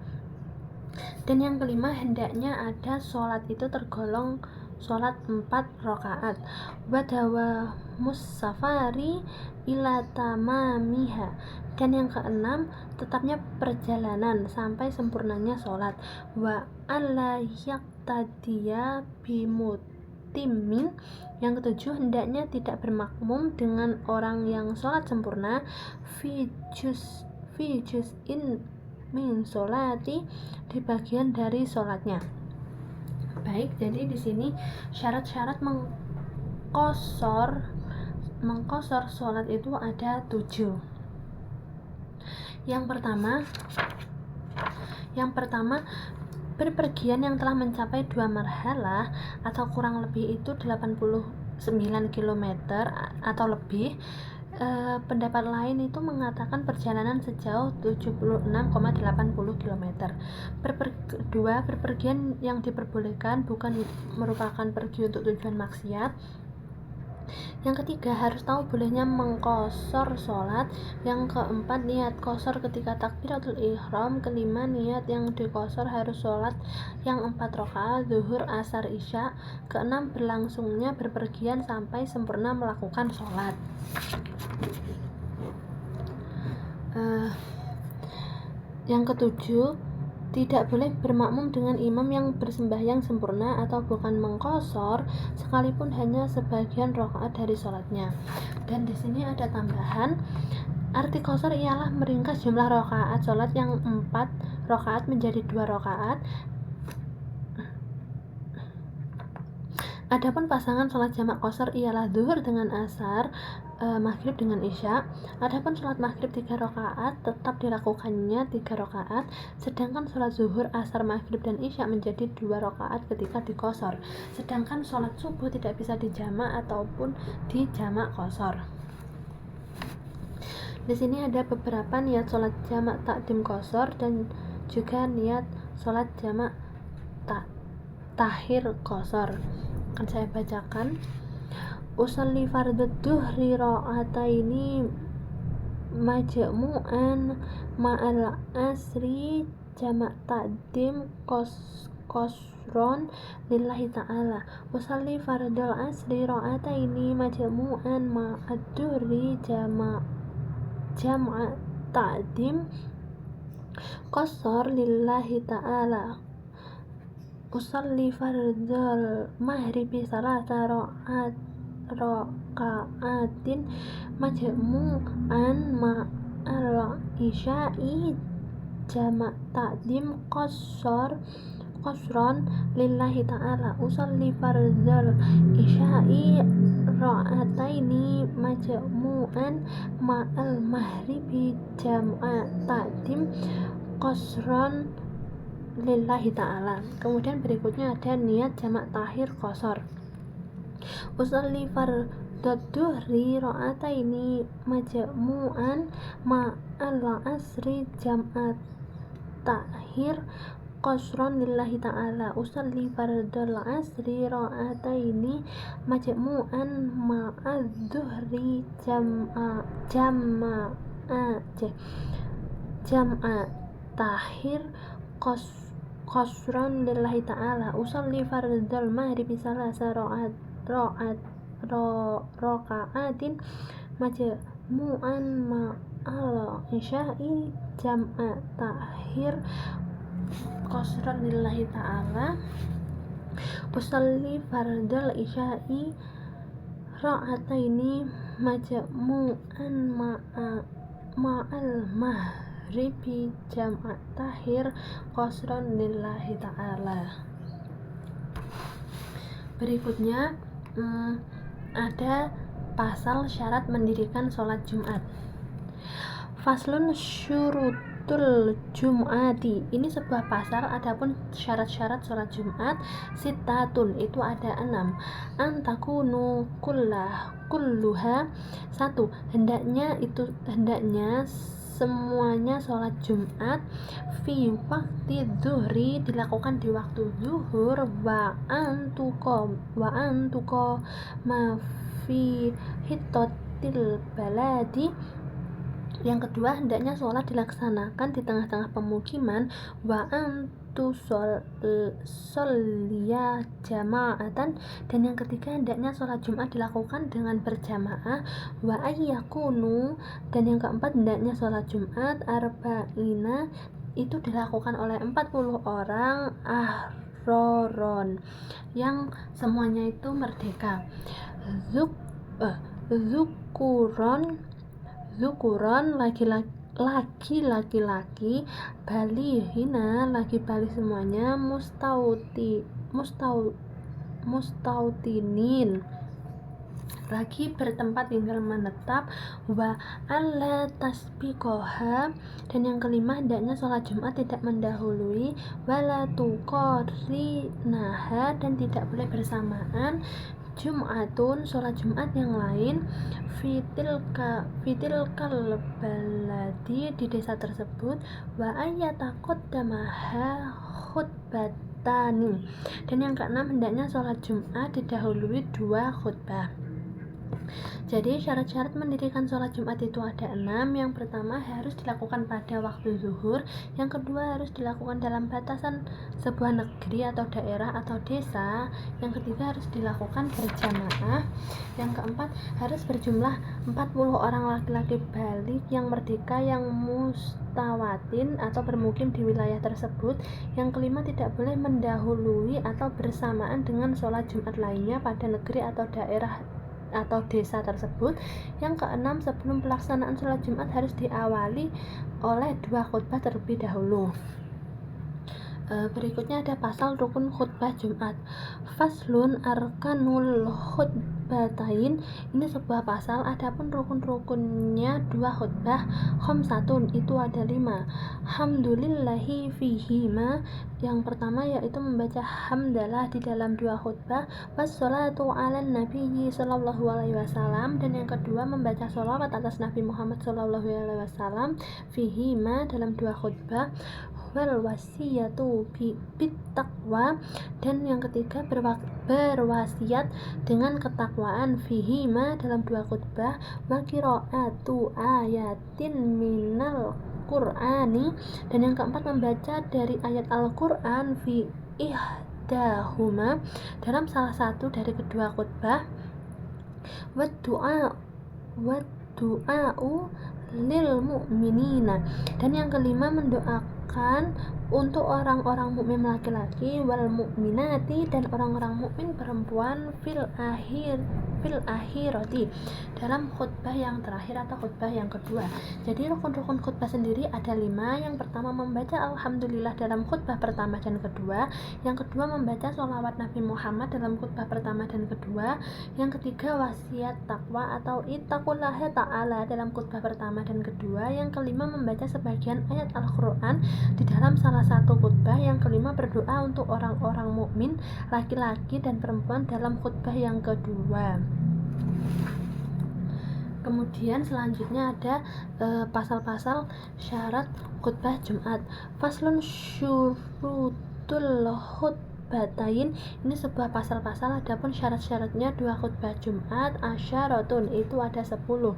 dan yang kelima hendaknya ada sholat itu tergolong sholat 4 rakaat, wadawa musafari ila tamamiha, dan yang keenam tetapnya perjalanan sampai sempurnanya sholat, wa alla yaqtadiya bimutimin, yang ketujuh hendaknya tidak bermakmum dengan orang yang sholat sempurna, fi juz'in min sholati, di bagian dari sholatnya. Baik, jadi di sini syarat-syarat mengqashar sholat itu ada 7. Yang pertama Berpergian yang telah mencapai 2 marhalah atau kurang lebih itu 89 km atau lebih. Pendapat lain itu mengatakan perjalanan sejauh 76,80 km. Kedua, berpergian yang diperbolehkan bukan merupakan pergi untuk tujuan maksiat. Yang ketiga, harus tahu bolehnya mengqashar sholat. Yang keempat, niat qashar ketika takbiratul ihram. Kelima, niat yang diqashar harus sholat yang 4 rakaat zuhur, asar, isya. Keenam, berlangsungnya berpergian sampai sempurna melakukan sholat. Yang ketujuh, tidak boleh bermakmum dengan imam yang bersembahyang sempurna atau bukan mengqashar sekalipun hanya sebagian rakaat dari sholatnya. Dan di sini ada tambahan, arti qashar ialah meringkas jumlah rakaat sholat yang 4 rakaat menjadi 2 rakaat. Adapun pasangan sholat jamak qashar ialah zuhur dengan asar, maghrib dengan isya. Adapun sholat maghrib 3 rakaat tetap dilakukannya 3 rakaat, sedangkan sholat zuhur, asar, maghrib dan isya menjadi 2 rakaat ketika diqashar. Sedangkan sholat subuh tidak bisa dijamak ataupun dijamak qashar. Di sini ada beberapa niat sholat jamak takdim qashar dan juga niat sholat jamak tahir qashar. Akan saya bacakan. Usolli fardhu dhuhri ra'ataini majmu'an ma'al asri jamak takdim qashron lillahi ta'ala. Usolli fardhul asri ra'ataini majmu'an ma'ad dhuhri jamak takdim qashar lillahi ta'ala. Usolli fardhul maghribi salasa raka'atin majmu'an ma'al isya'i jamak takdim qashron lillahi ta'ala. Usolli fardhul isya'i raka'ataini majmu'an ma'al maghribi jamak takdim qashron lillahi ta'ala. Kemudian berikutnya ada niat jamak tahir qashar. Usolli fardhu dhuhri ra'ataini majmu'an ma'al asri jamak tahir qashron lillahi ta'ala. Usolli fardhul asri ra'ataini majmu'an ma'ad dhuhri jamak tahir qashron lillahi ta'ala. Usolli fardhul maghribi salasa raka'atin majmu'an ma'al isya'i jamak tahir qashron lillahi ta'ala. Usolli fardhul isya'i raka'ataini majmu'an ma'al maghribi jamak tahir qashron lillahi ta'ala. Berikutnya ada pasal syarat mendirikan sholat Jumat. Faslun syurutul Jum'ati. Ini sebuah pasal. Adapun syarat-syarat sholat Jumat sitatun, itu ada 6. Antakunu kulluha. 1. Hendaknya semuanya sholat Jumat fi waktu zuhri, dilakukan di waktu zuhur, wa antuko ma fi hitotil baladi. Yang kedua, hendaknya sholat dilaksanakan di tengah-tengah pemukiman, wa antusolliya jama'atan. Dan yang ketiga, hendaknya sholat Jumat dilakukan dengan berjamaah, wa ayyakunu. Dan yang keempat, hendaknya sholat Jumat arba'ina, itu dilakukan oleh 40 orang ahroron, yang semuanya itu merdeka. Zukuron laki-laki, balihina lagi balik semuanya, mustautinin lagi bertempat tinggal menetap, wa alla tasbiqoha, dan yang kelima hendaknya sholat Jumat tidak mendahului, wala tuqarinaha, dan tidak boleh bersamaan, Jum'atun sholat Jumat yang lain, fitilkal baladi di desa tersebut, wa ayyataqaddamaha khutbatani, dan yang keenam hendaknya sholat Jumat didahului 2 khutbah. Jadi syarat-syarat mendirikan sholat Jumat itu ada 6. Yang pertama harus dilakukan pada waktu zuhur, yang kedua harus dilakukan dalam batasan sebuah negeri atau daerah atau desa, yang ketiga harus dilakukan berjamaah, yang keempat harus berjumlah 40 orang laki-laki balik yang merdeka yang mustawatin atau bermukim di wilayah tersebut, yang kelima tidak boleh mendahului atau bersamaan dengan sholat Jumat lainnya pada negeri atau daerah atau desa tersebut, yang keenam sebelum pelaksanaan sholat Jumat harus diawali oleh 2 khutbah terlebih dahulu. Berikutnya ada pasal rukun khutbah Jumat. Faslun arkanul khutbatain, ini sebuah pasal. Adapun rukun-rukunnya 2 khutbah, khamsatun, itu ada 5. Hamdulillahi fihima, yang pertama yaitu membaca hamdalah di dalam 2 khutbah, wassalatu ala nabiyyi sallallahu alaihi wasallam, dan yang kedua membaca sholawat atas Nabi Muhammad sallallahu alaihi wasallam fihima dalam 2 khutbah, wal wasiyatu bit taqwa, dan yang ketiga berwasiat dengan ketakwaan fihima dalam 2 khutbah, wa qiraatu ayatin minal Qur'ani, dan yang keempat membaca dari ayat Al-Qur'an fi ihdahuma dalam salah satu dari kedua khutbah, wa du'a'u lil mu'minina, dan yang kelima mendoakan untuk orang-orang mukmin laki-laki, wal mukminati, dan orang-orang mukmin perempuan, fil akhirati dalam khutbah yang terakhir atau khutbah yang kedua. Jadi rukun-rukun khutbah sendiri ada 5. Yang pertama membaca alhamdulillah dalam khutbah pertama dan kedua, yang kedua membaca sholawat Nabi Muhammad dalam khutbah pertama dan kedua, yang ketiga wasiat takwa atau ittaqullaha ta'ala dalam khutbah pertama dan kedua, yang kelima membaca sebagian ayat Al-Qur'an di dalam salah satu khutbah, yang kelima berdoa untuk orang-orang mukmin laki-laki dan perempuan dalam khutbah yang kedua. Kemudian selanjutnya ada pasal-pasal syarat khutbah Jumat. Faslun syurutul khutbatain, ini sebuah pasal-pasal. Adapun syarat-syaratnya 2 khutbah Jumat, asyaratun, itu ada 10.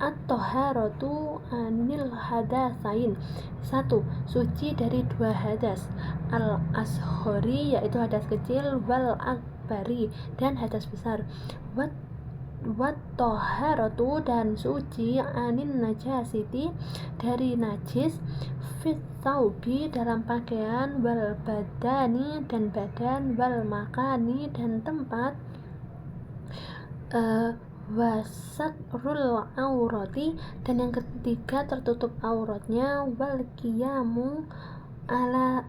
At-toharatu anil hadasain, 1. Suci dari 2 hadas, al-ashori, yaitu hadas kecil, wal akbari, dan hadas besar, wat toharatu, dan suci anin najasiti, dari najis, fit saubi, dalam pakaian, wal badani, dan badan, wal makani, dan tempat, wasatrul aurati, dan yang ketiga tertutup auratnya, wal qiyamu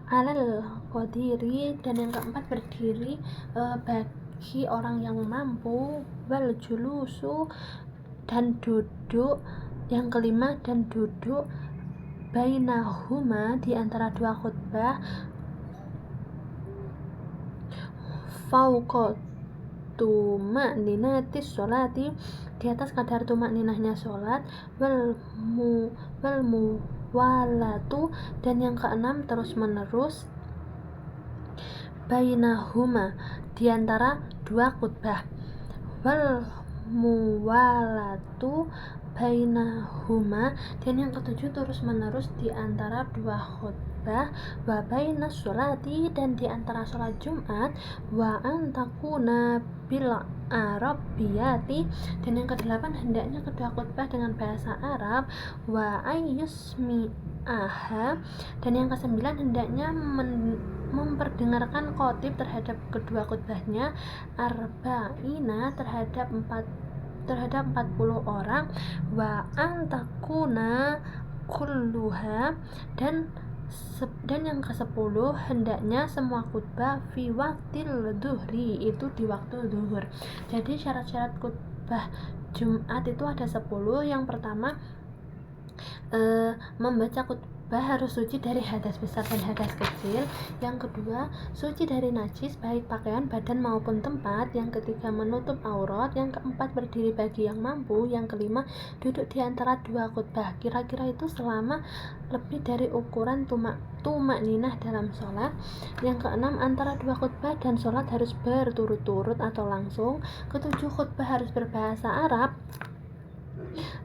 alal qadiri, dan yang keempat berdiri bagi orang yang mampu, wal julusu, dan duduk, yang kelima dan duduk, bainahuma, di antara 2 khutbah, fauqat tumakninatis sholati, di atas kadar tumakninahnya sholat, wal muwalatu, dan yang keenam terus menerus, bainahuma, di antara 2 khutbah, wal muwalatu bainahuma, dan yang ketujuh terus menerus di antara 2 khutbah, wa bainas sholati, dan di antara sholat Jumat, wa antakuna bil arabiyati, dan yang ke-8 hendaknya kedua khutbah dengan bahasa Arab, wa ayyusmi'aha, dan yang ke-9 hendaknya memperdengarkan khotib terhadap kedua khutbahnya, arba'ina, terhadap 40 orang, wa antakuna kulluha, dan yang ke-10 hendaknya semua khutbah fi waktil duhri, itu di waktu zuhur. Jadi syarat-syarat khutbah Jumat itu ada 10. Yang pertama, membaca khutbah harus suci dari hadas besar dan hadas kecil. Yang kedua, suci dari najis baik pakaian, badan maupun tempat. Yang ketiga, menutup aurat. Yang keempat, berdiri bagi yang mampu. Yang kelima, duduk di antara dua khutbah. Kira-kira itu selama lebih dari ukuran tumak ninah dalam sholat. Yang keenam, antara dua khutbah dan sholat harus berturut-turut atau langsung. Ketujuh, khutbah harus berbahasa Arab.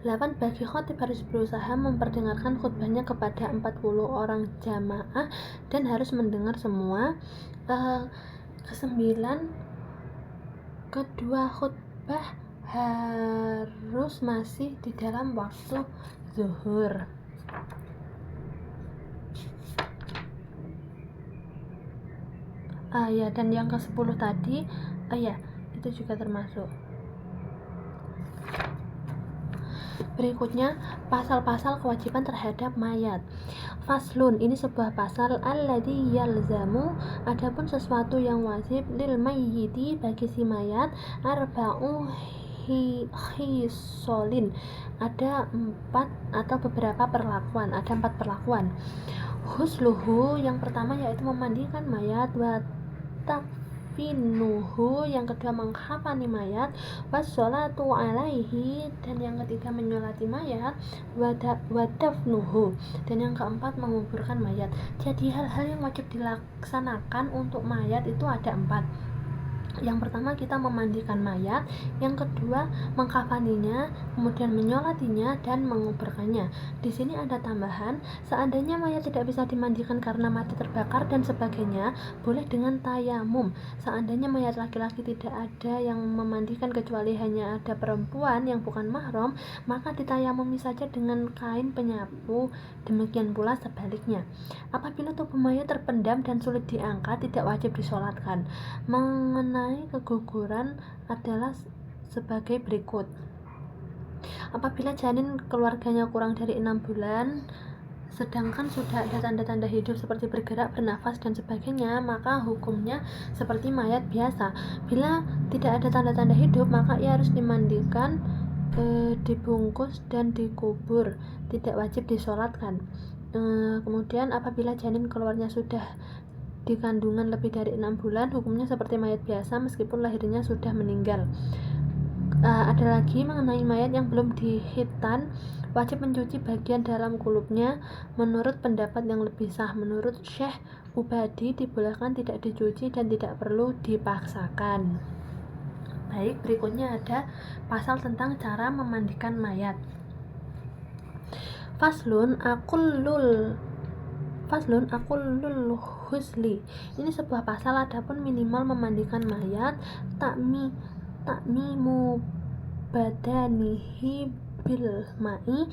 8. Bagi khotib harus berusaha memperdengarkan khutbahnya kepada 40 orang jamaah dan harus mendengar semua. Ke-9, kedua khutbah harus masih di dalam waktu zuhur. Dan yang ke-10 tadi itu juga termasuk. Berikutnya, pasal-pasal kewajiban terhadap mayat. Faslun, ini sebuah pasal. Alladzi yalzamu, adapun sesuatu yang wajib, lil mayyiti, bagi si mayat, arba'u khisolin, ada 4 atau beberapa perlakuan, ada 4 perlakuan. Husluhu, yang pertama yaitu memandikan mayat, wa takfinuhu, yang kedua menghafani mayat, wassolatu alaihi, dan yang ketiga menyolati mayat, wadafnuhu, dan yang keempat menguburkan mayat. Jadi hal-hal yang wajib dilaksanakan untuk mayat itu ada 4. Yang pertama, kita memandikan mayat. Yang kedua, mengkafaninya, kemudian menyolatinya dan menguburkannya. Di sini ada tambahan, seandainya mayat tidak bisa dimandikan karena mati terbakar dan sebagainya, boleh dengan tayamum. Seandainya mayat laki-laki tidak ada yang memandikan kecuali hanya ada perempuan yang bukan mahram, maka ditayamumi saja dengan kain penyapu. Demikian pula sebaliknya. Apabila tubuh mayat terpendam dan sulit diangkat, tidak wajib disolatkan. Mengenai keguguran adalah sebagai berikut. Apabila janin keluarganya kurang dari 6 bulan, sedangkan sudah ada tanda-tanda hidup seperti bergerak, bernafas, dan sebagainya, maka hukumnya seperti mayat biasa. Bila tidak ada tanda-tanda hidup, maka ia harus dimandikan, dibungkus, dan dikubur. Tidak wajib disolatkan. Kemudian apabila janin keluarnya sudah di kandungan lebih dari 6 bulan, hukumnya seperti mayat biasa meskipun lahirnya sudah meninggal. Ada lagi mengenai mayat yang belum dihitan, wajib mencuci bagian dalam kulupnya. Menurut pendapat yang lebih sah, menurut Syekh Ubadi, dibolehkan tidak dicuci dan tidak perlu dipaksakan. Baik, berikutnya ada pasal tentang cara memandikan mayat. Faslun akullul husli, ini sebuah pasal. Adapun minimal memandikan mayat, takmimu badanihi bil ma'i,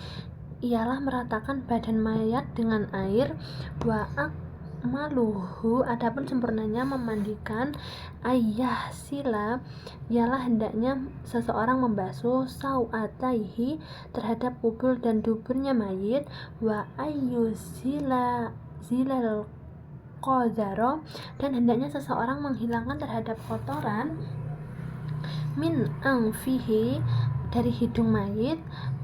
ialah meratakan badan mayat dengan air. Wa akmaluhu, adapun sempurnanya memandikan, ayah sila, ialah hendaknya seseorang membasuh sau'ataihi, terhadap kubul dan duburnya mayit. Wa ayyuzilal qadaro, dan hendaknya seseorang menghilangkan terhadap kotoran, min angfihi, dari hidung mayit.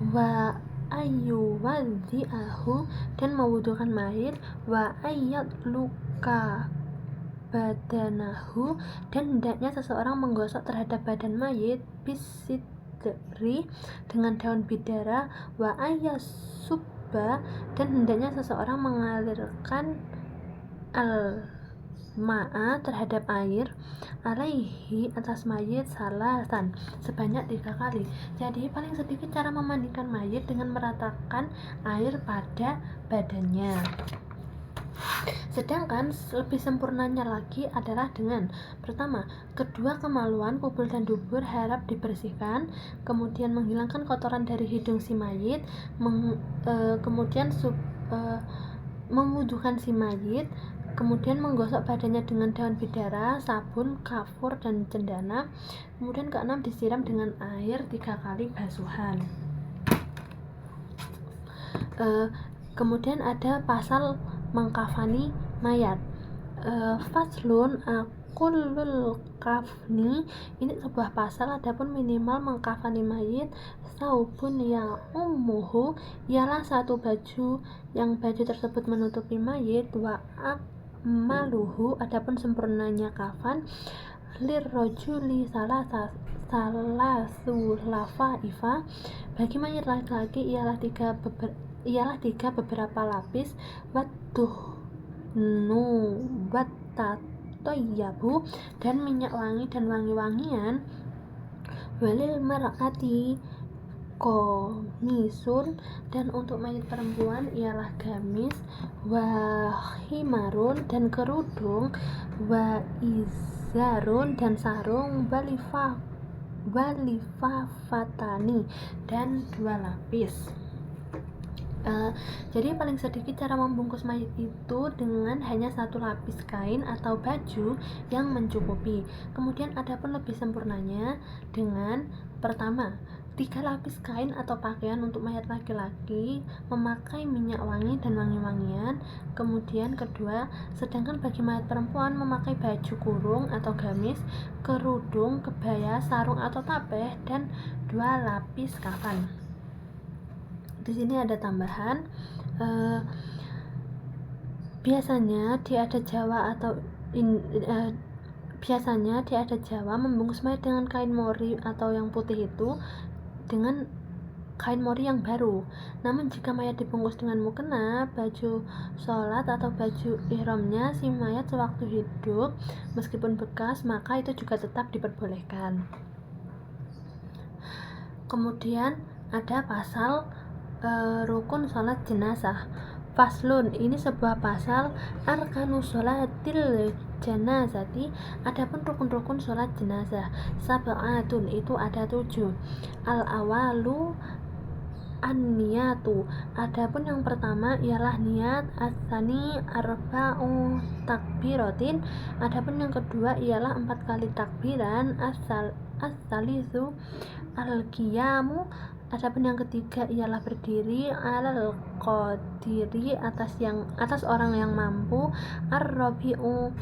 Wa ayyuwadhi'ahu, dan mewudukan mayit. Wa ayyat luka badanahu, dan hendaknya seseorang menggosok terhadap badan mayit, bisidri, dengan daun bidara. Wa ayyasubba, dan hendaknya seseorang mengalirkan al-ma'a, terhadap air, alaihi, atas mayit, salasan, sebanyak 3 kali. Jadi paling sedikit cara memandikan mayit dengan meratakan air pada badannya. Sedangkan lebih sempurnanya lagi adalah dengan, pertama, kedua kemaluan, kubul dan dubur harap dibersihkan, kemudian menghilangkan kotoran dari hidung si mayit, kemudian memwudukan si mayit, kemudian menggosok badannya dengan daun bidara, sabun, kafur, dan cendana. Kemudian keenam, disiram dengan air 3 kali basuhan. Kemudian ada pasal mengkafani mayat. Faslun Kullul kafni, ini sebuah pasal, adapun minimal mengkafani mayit. Saubun ya ummuhu, ialah satu baju yang baju tersebut menutupi mayit. Wa akmaluhu, adapun sempurnanya kafan. Lirrojuli salasu lafaifa, bagi mayit laki-laki ialah tiga beberapa lapis. Watuhnu wattatoyabu, dan minyak wangi dan wangi-wangian. Walil mar'ati komisun, dan untuk mayit perempuan ialah gamis. Wahimarun, dan kerudung. Waizarun, dan sarung. Walifafatani, dan dua lapis. Jadi paling sedikit cara membungkus mayit itu dengan hanya satu lapis kain atau baju yang mencukupi. Kemudian adapun lebih sempurnanya dengan pertama 3 lapis kain atau pakaian untuk mayat laki-laki, memakai minyak wangi dan wangi-wangian. Kemudian kedua, sedangkan bagi mayat perempuan memakai baju kurung atau gamis, kerudung, kebaya, sarung atau tapeh, dan 2 lapis kafan. Di sini ada tambahan, biasanya di adat Jawa membungkus mayat dengan kain mori atau yang putih itu dengan kain mori yang baru. Namun jika mayat dibungkus dengan mukena, baju sholat atau baju ihramnya si mayat sewaktu hidup, meskipun bekas, maka itu juga tetap diperbolehkan. Kemudian ada pasal rukun sholat jenazah. Faslun, ini sebuah pasal. Arkanu sholatil janazati, adapun rukun-rukun sholat jenazah. Sab'atun, itu ada 7. Al awalu an-niyatu, adapun yang pertama ialah niat. As-tsani arba'u takbiratin, adapun yang kedua ialah 4 kali takbiran. As-tsalisu al-qiyamu, adapun yang ketiga ialah berdiri. Alal qadiri, atas orang yang mampu. Ar-rabi'u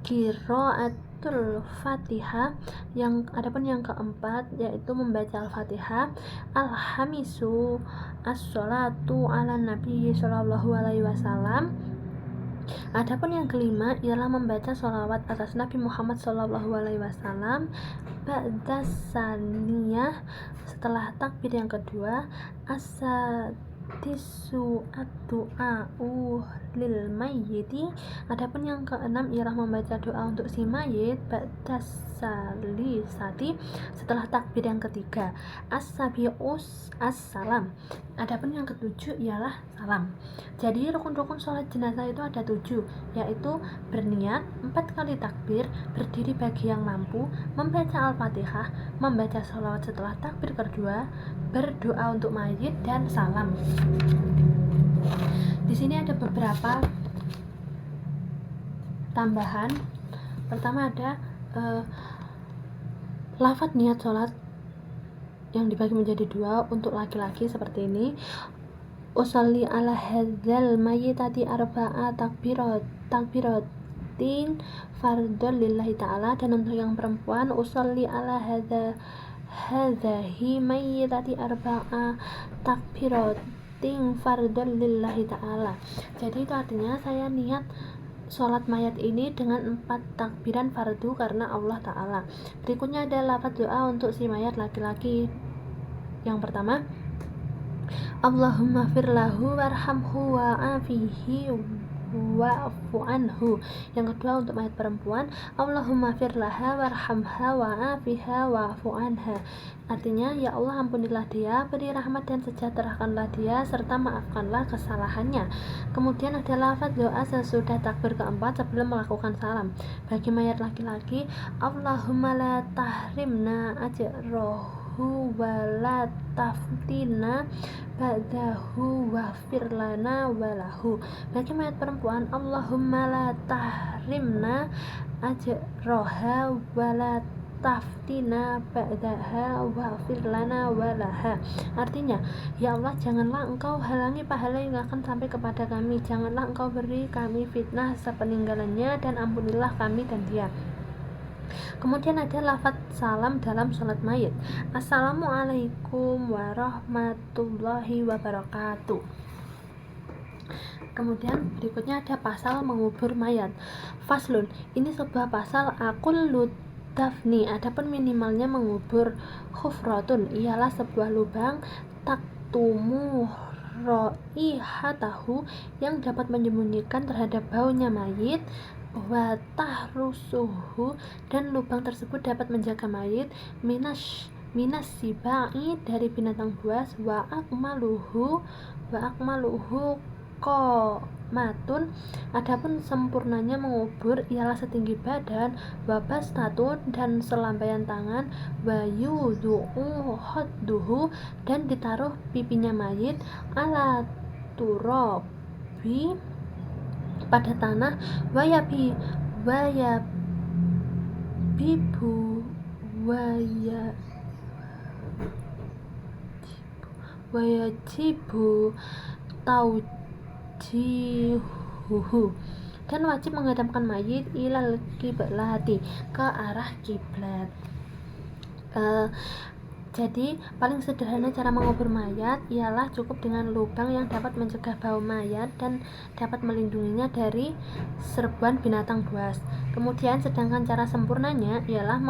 qiraatul Fatihah, adapun yang keempat yaitu membaca Al-Fatihah. Al-hamisu as-sholatu ala nabi sallallahu alaihi wasallam, adapun yang kelima ialah membaca sholawat atas Nabi Muhammad sallallahu alaihi wasallam. Ba'das saniyah, setelah takbir yang kedua. As-sadisu ad-du'a'u lil mayyiti, adapun yang keenam ialah membaca doa untuk si mayit. Ba'das salisati, setelah takbir yang ketiga. As-sabi'us as-salam, adapun yang ketujuh ialah salam. Jadi rukun-rukun sholat jenazah itu ada 7, yaitu berniat, 4 kali takbir, berdiri bagi yang mampu, membaca Al-Fatihah, membaca sholawat setelah takbir kedua, berdoa untuk mayit, dan salam. Di sini ada beberapa tambahan. Pertama ada lafadz niat sholat yang dibagi menjadi 2 untuk laki-laki seperti ini. Usolli ala hadzal mayyitati arba'a takbiratin fardhon lillahi ta'ala, dan untuk yang perempuan usolli ala hadzahi mayyitati arba'a takbiratin fardhon lillahi ta'ala. Jadi itu artinya saya niat sholat mayat ini dengan 4 takbiran fardu karena Allah Ta'ala. Berikutnya ada lafaz doa untuk si mayat laki-laki. Yang pertama, Allahumma firlahu warhamhu wa'afihi wa'fu anhu. Yang kedua untuk mayat perempuan, Allahumma firlaha warhamha wa'afiha wa'fu anha, artinya ya Allah ampunilah dia, beri rahmat dan sejahterakanlah dia, serta maafkanlah kesalahannya. Kemudian ada lafaz doa sesudah takbir keempat sebelum melakukan salam. Bagi mayat laki-laki, Allahumma la tahrimna ajrohu wa la taftina ba'dahu waghfir lana walahu. Bagi mayat perempuan, Allahumma la tahrimna ajroha wa la taftina ba'daha waghfir lana walaha. Artinya, ya Allah, janganlah engkau halangi pahala yang akan sampai kepada kami, janganlah engkau beri kami fitnah sepeninggalannya, dan ampunilah kami dan dia. Kemudian ada lafaz salam dalam sholat mayit. Assalamualaikum warahmatullahi wabarakatuh. Kemudian berikutnya ada pasal mengubur mayat. Faslun, ini sebuah pasal aqullu dafni, adapun minimalnya mengubur. Khufratun, ialah sebuah lubang taktumu raihatahu, yang dapat menyembunyikan terhadap baunya mayit. Wa tahrusuhu, dan lubang tersebut dapat menjaga mayit minas sibai, dari binatang buas. Wa akmaluhu qomatun, adapun sempurnanya mengubur ialah setinggi badan. Wa bastatun, dan selambaian tangan. Wa yudu'u khadduhu, dan ditaruh pipinya mayit. Ala turabi, pada tanah. Wayabibu wayajibu taujihuhu, dan wajib menghadapkan mayit ilal kiblati, ke arah kiblat. Jadi paling sederhana cara mengubur mayat ialah cukup dengan lubang yang dapat mencegah bau mayat dan dapat melindunginya dari serbuan binatang buas. Kemudian sedangkan cara sempurnanya ialah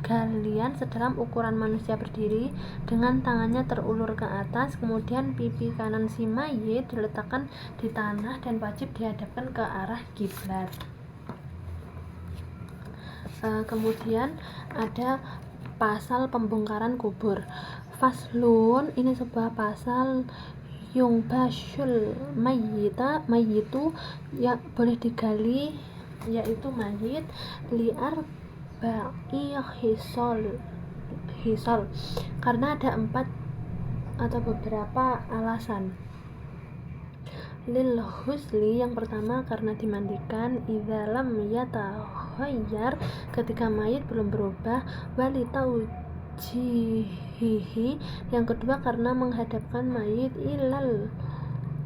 galian sedalam ukuran manusia berdiri dengan tangannya terulur ke atas, kemudian pipi kanan si mayit diletakkan di tanah dan wajib dihadapkan ke arah kiblat. Kemudian ada pasal pembongkaran kubur. Faslun, ini sebuah pasal yung basyul mayitu, ya boleh digali, yaitu mayit liar ba'i hisol, karena ada 4 atau beberapa alasan. Lil husli, yang pertama karena dimandikan. Idza lam yataghayyar, ketika mayit belum berubah. Walitaujihihi, yang kedua karena menghadapkan mayit ilal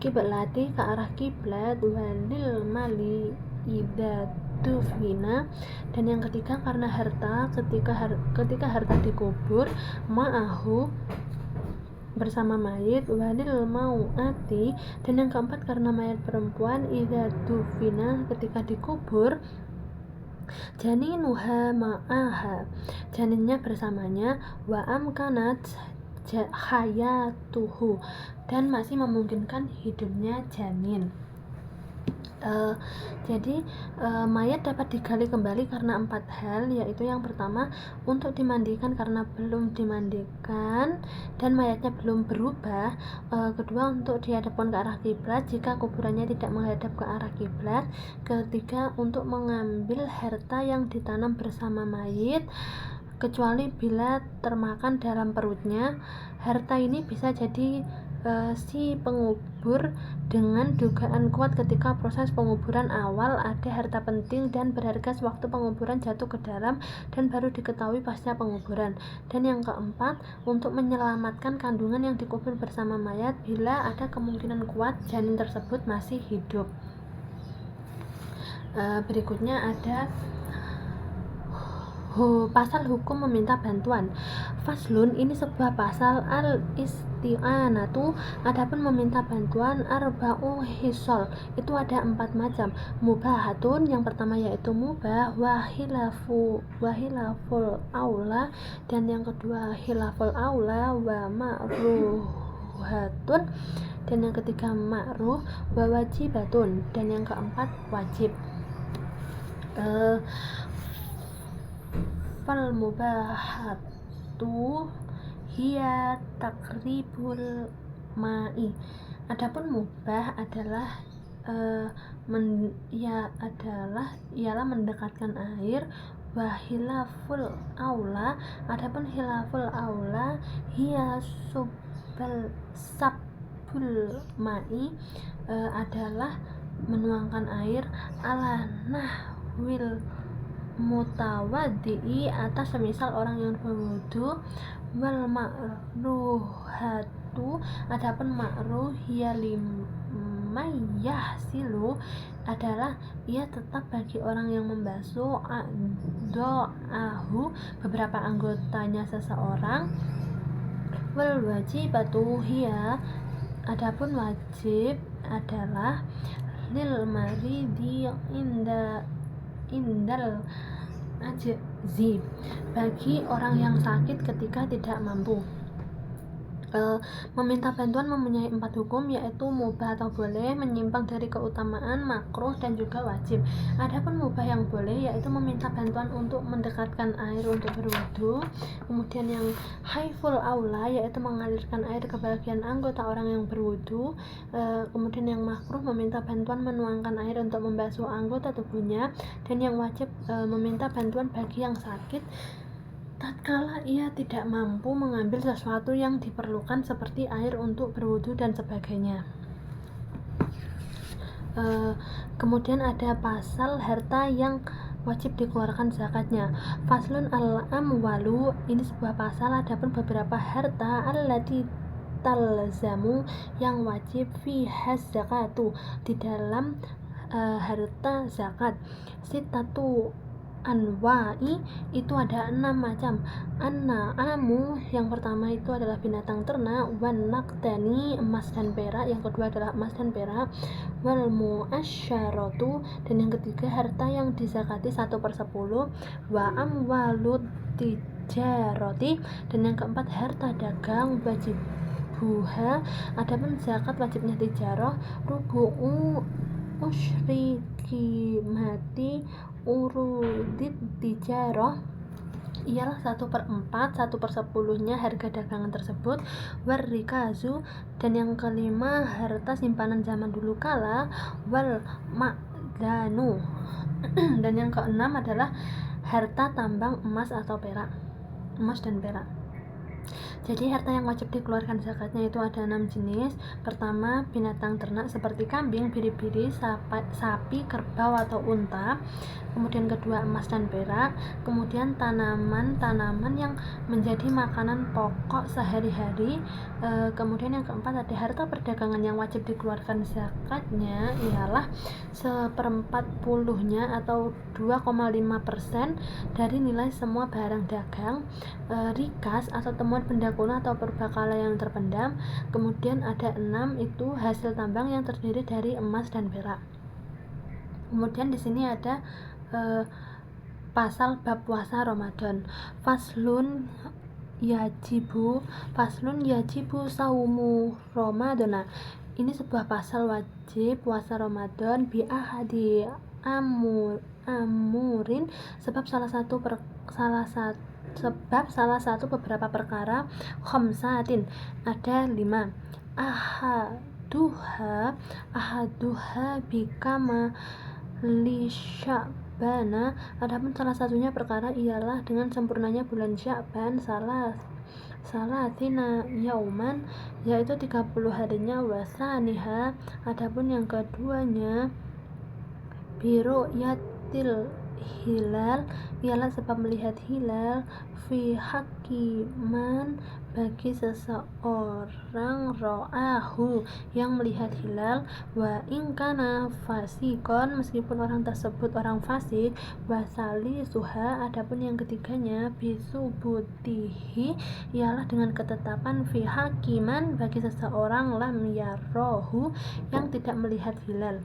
kiblati, ke arah kiblat. Walil mali idza dufina, dan yang ketiga karena harta, ketika harta dikubur. Ma'ahu, bersama mayit. Walil mau'ati, dan yang keempat karena mayat perempuan. Idza dufina, ketika dikubur. Janinuha ma'aha, janinnya bersamanya. Wa amkanat hayatuhu, dan masih memungkinkan hidupnya janin. Jadi mayat dapat digali kembali karena 4 hal, yaitu yang pertama untuk dimandikan karena belum dimandikan dan mayatnya belum berubah. Kedua untuk dihadapkan ke arah kiblat jika kuburannya tidak menghadap ke arah kiblat. Ketiga untuk mengambil harta yang ditanam bersama mayit, kecuali bila termakan dalam perutnya. Harta ini bisa jadi si pengubur dengan dugaan kuat ketika proses penguburan awal ada harta penting dan berharga sewaktu penguburan jatuh ke dalam dan baru diketahui pasca penguburan. Dan yang keempat untuk menyelamatkan kandungan yang dikubur bersama mayat bila ada kemungkinan kuat janin tersebut masih hidup. Berikutnya ada pasal hukum meminta bantuan. Faslun, ini sebuah pasal al-isti'anatu, adapun meminta bantuan. Arba'u hisol, itu ada 4 macam. Mubahatun, yang pertama yaitu mubah. Wahilaful aula, dan yang kedua hilaful aula. Wa ma'ruhatun, dan yang ketiga ma'ruh. Wa wajibatun, dan yang keempat wajib. Fal mubahatu hiya takribul ma'i, adapun mubah adalah ialah mendekatkan air. Wa hilaful aula, adapun hilaful aula hiya sabbul ma'i, adalah menuangkan air. Ala nahwil mutawaddi atas semisal orang yang berwudu. Wal makruhatu adapun makruh ya silu adalah ia tetap bagi orang yang membasuh doahu beberapa anggotanya seseorang. Wal wajibatu hiya adapun wajib adalah lil maridi indal ajzi bagi orang yang sakit ketika tidak mampu. Meminta bantuan mempunyai 4 hukum, yaitu mubah atau boleh, menyimpang dari keutamaan, makruh, dan juga wajib. Adapun mubah yang boleh yaitu meminta bantuan untuk mendekatkan air untuk berwudu. Kemudian yang haiful aula yaitu mengalirkan air ke bagian anggota orang yang berwudu. Kemudian yang makruh meminta bantuan menuangkan air untuk membasuh anggota tubuhnya. Dan yang wajib meminta bantuan bagi yang sakit tatkala ia tidak mampu mengambil sesuatu yang diperlukan seperti air untuk berwudu dan sebagainya. Kemudian ada pasal harta yang wajib dikeluarkan zakatnya. Faslun al-amwalu, ini sebuah pasal, adapun beberapa harta allati talzamu yang wajib fihaz zakatu di dalam harta zakat. Sitatu anwa'i itu ada 6 macam. An-na'amu yang pertama itu adalah binatang ternak, wan naqdani emas dan perak, yang kedua adalah emas dan perak, wal mu'asyaratu dan yang ketiga harta yang dizakati 1/10, wa amwalut tijarati dan yang keempat harta dagang. Wajib buha adapun zakat wajibnya tijarah rubu'u usyriki mati urudit tijarah ialah 1/4, 1/10-nya harga dagangan tersebut. Warrikazu dan yang kelima harta simpanan zaman dulu kala. Wal ma'danu dan yang keenam adalah harta tambang emas atau perak, emas dan perak. Jadi harta yang wajib dikeluarkan zakatnya itu ada 6 jenis. Pertama, binatang ternak seperti kambing, biri-biri, sapi, kerbau atau unta. Kemudian kedua, emas dan perak. Kemudian tanaman yang menjadi makanan pokok sehari-hari. Kemudian yang keempat ada harta perdagangan yang wajib dikeluarkan zakatnya ialah 1/40-nya atau 2,5% dari nilai semua barang dagang. Rikas atau temuan benda kuno atau purbakala yang terpendam. Kemudian ada 6 itu hasil tambang yang terdiri dari emas dan perak. Kemudian di sini ada pasal bab puasa Ramadan. Faslun yajibu saumu Ramadana. Ini sebuah pasal wajib puasa Ramadan bi ahadi amurin sebab salah satu beberapa perkara. Khamsatin ada 5. Ahaduha bikama li Sya'bana adapun salah satunya perkara ialah dengan sempurnanya bulan Sya'ban salatina yauman yaitu 30 harinya. Wasaniha adapun yang keduanya biru yatil hilal ialah sebab melihat hilal fi hakiman bagi seseorang ro'ahu yang melihat hilal. Wa ingkana fasikon meskipun orang tersebut orang fasik. Wasali suha adapun yang ketiganya bisubutihi ialah dengan ketetapan fi hakiman bagi seseorang lam yarohu yang tidak melihat hilal.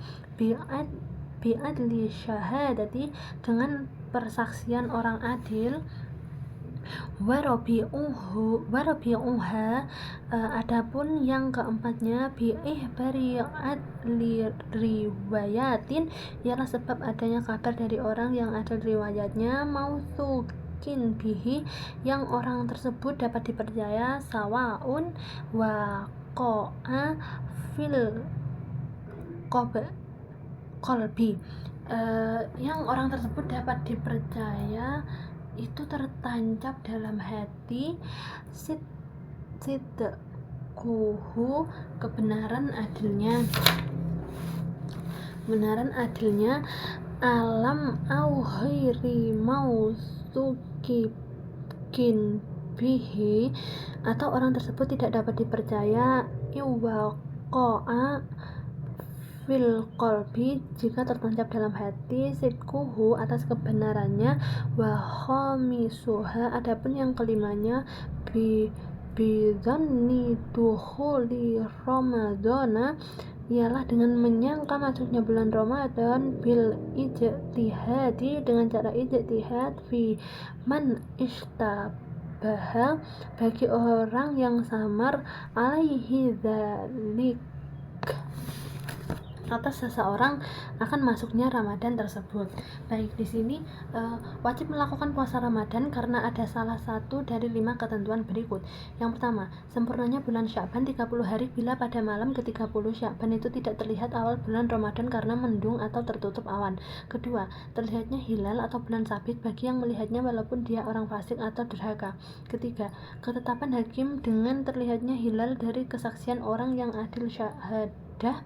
Bi'adli syahadati dengan persaksian orang adil. Warabi'uha adapun yang keempatnya bi'ihbari adli riwayatin ialah sebab adanya kabar dari orang yang adil riwayatnya. Mausukin bihi yang orang tersebut dapat dipercaya. Sawaun waqa'a fil qalbi yang orang tersebut dapat dipercaya itu tertancap dalam hati. Sidquhu kebenaran adilnya. alam au ghairi mausukin bihi, atau orang tersebut tidak dapat dipercaya, iwaqa'a fil qalbi, jika tertancap dalam hati, sidquhu, atas kebenarannya, wa khamisuha, adapun yang kelimanya, bidzanni dukhuli ramadhana, ialah dengan menyangka masuknya bulan Ramadan, bil ijtihadi, dengan cara ijtihad, fi man ishtabaha, bagi orang yang samar, alaihi dzalik, atas seseorang akan masuknya Ramadan tersebut. Baik, di sini wajib melakukan puasa Ramadan karena ada salah satu dari 5 ketentuan berikut. Yang pertama, sempurnanya bulan Sya'ban 30 hari bila pada malam ke-30 Sya'ban itu tidak terlihat awal bulan Ramadan karena mendung atau tertutup awan. Kedua, terlihatnya hilal atau bulan sabit bagi yang melihatnya walaupun dia orang fasik atau durhaka. Ketiga, ketetapan hakim dengan terlihatnya hilal dari kesaksian orang yang adil syahadah,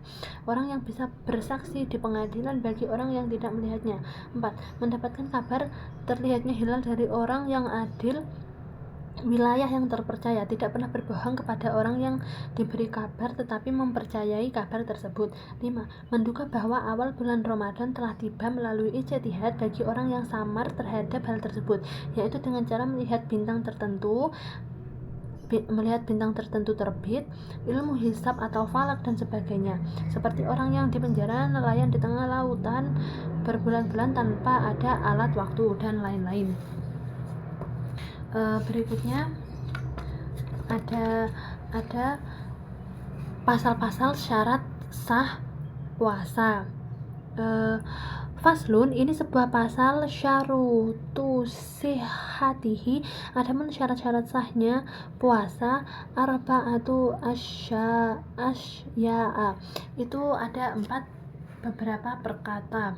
orang yang bisa bersaksi di pengadilan bagi orang yang tidak melihatnya. 4. Mendapatkan kabar terlihatnya hilal dari orang yang adil, wilayah yang terpercaya, tidak pernah berbohong kepada orang yang diberi kabar tetapi mempercayai kabar tersebut. 5. Menduga bahwa awal bulan Ramadan telah tiba melalui ijtihad bagi orang yang samar terhadap hal tersebut, yaitu dengan cara melihat bintang tertentu terbit, ilmu hisab atau falak dan sebagainya, seperti orang yang di penjara, nelayan di tengah lautan berbulan-bulan tanpa ada alat waktu, dan lain-lain. Berikutnya ada pasal-pasal syarat sah puasa. Faslun, ini sebuah pasal, syarutu sihatihi, adapun syarat-syarat sahnya puasa, arba'atu asya'a, itu ada 4 beberapa perkata.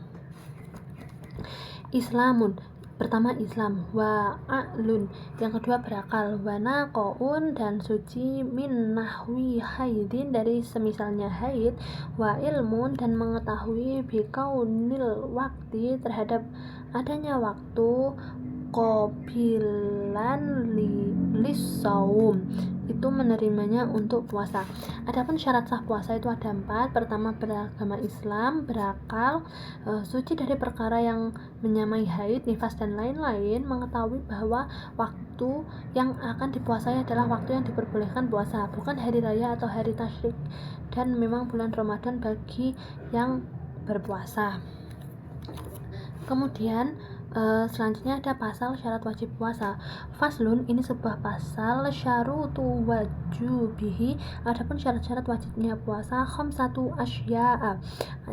Islamun, pertama Islam, wa a'lun, yang kedua berakal, wa naqoun, dan suci, min nahwi haidin, dari semisalnya haid, wa ilmun, dan mengetahui, bikaunil waktu, terhadap adanya waktu, qabilan lissaum, itu menerimanya untuk puasa. Adapun syarat sah puasa itu ada 4. Pertama, beragama Islam, berakal, suci dari perkara yang menyamai haid, nifas, dan lain-lain, mengetahui bahwa waktu yang akan dipuasai adalah waktu yang diperbolehkan puasa, bukan hari raya atau hari tasyrik, dan memang bulan Ramadan bagi yang berpuasa. Kemudian selanjutnya ada pasal syarat wajib puasa. Faslun, ini sebuah pasal, syarutu wajubihi, adapun syarat-syarat wajibnya puasa, khamsatu asya'a,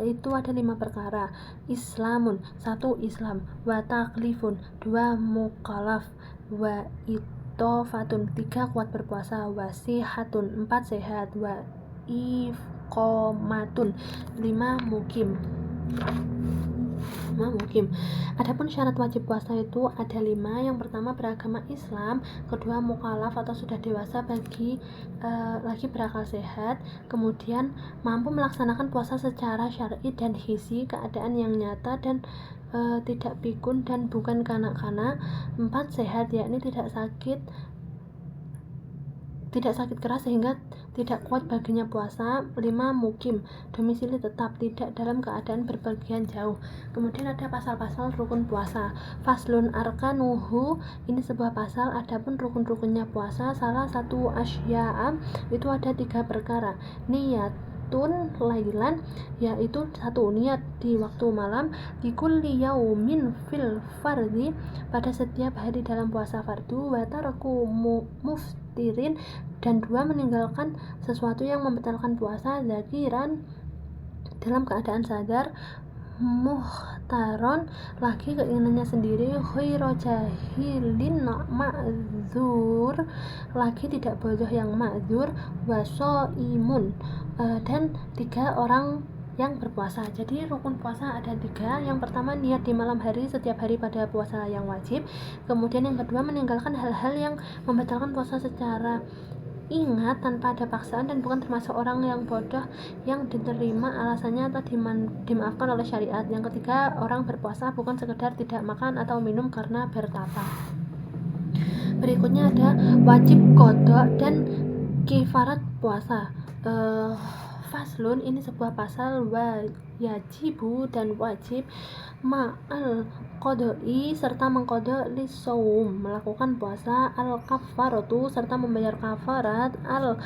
itu ada 5 perkara. Islamun, 1 Islam, wa taklifun, 2 mukallaf, wa itofatun, 3 kuat berpuasa, wa sihatun, 4 sehat, wa iqomatun, 5 mukim. Adapun syarat wajib puasa itu ada 5. Yang pertama, beragama Islam, kedua mukallaf atau sudah dewasa bagi lagi berakal sehat, kemudian mampu melaksanakan puasa secara syar'i dan hisi, keadaan yang nyata dan tidak pikun dan bukan kanak-kanak. 4 sehat, yakni tidak sakit keras sehingga tidak kuat baginya puasa. 5 mukim, domisili tetap, tidak dalam keadaan berpergian jauh. Kemudian ada pasal-pasal rukun puasa. Faslun arkanuhu, ini sebuah pasal, adapun rukun-rukunnya puasa, salah satu asya'a, itu ada 3 perkara. Niyatun lailan, yaitu 1 niat di waktu malam, di kulli yaumin fil fardhi, pada setiap hari dalam puasa fardu, wa tarku muftirin, dan 2 meninggalkan sesuatu yang membatalkan puasa, zakiran, dalam keadaan sadar, muhtaron, lagi keinginannya sendiri, khairu jahilin ma'dzur, lagi tidak bodoh yang ma'dzur, wasoimun, dan 3 orang yang berpuasa. Jadi rukun puasa ada 3. Yang pertama, niat di malam hari setiap hari pada puasa yang wajib. Kemudian yang kedua, meninggalkan hal-hal yang membatalkan puasa secara Ingat, tanpa ada paksaan dan bukan termasuk orang yang bodoh yang diterima alasannya atau dimaafkan oleh syariat. Yang ketiga, orang berpuasa bukan sekedar tidak makan atau minum karena bertapa. Berikutnya ada wajib qadha dan kifarat puasa. Faslun, ini sebuah pasal yajibu dan wajib ma'al qadai serta mengqadha lisawum melakukan puasa, al kafaratu serta membayar kafarat, al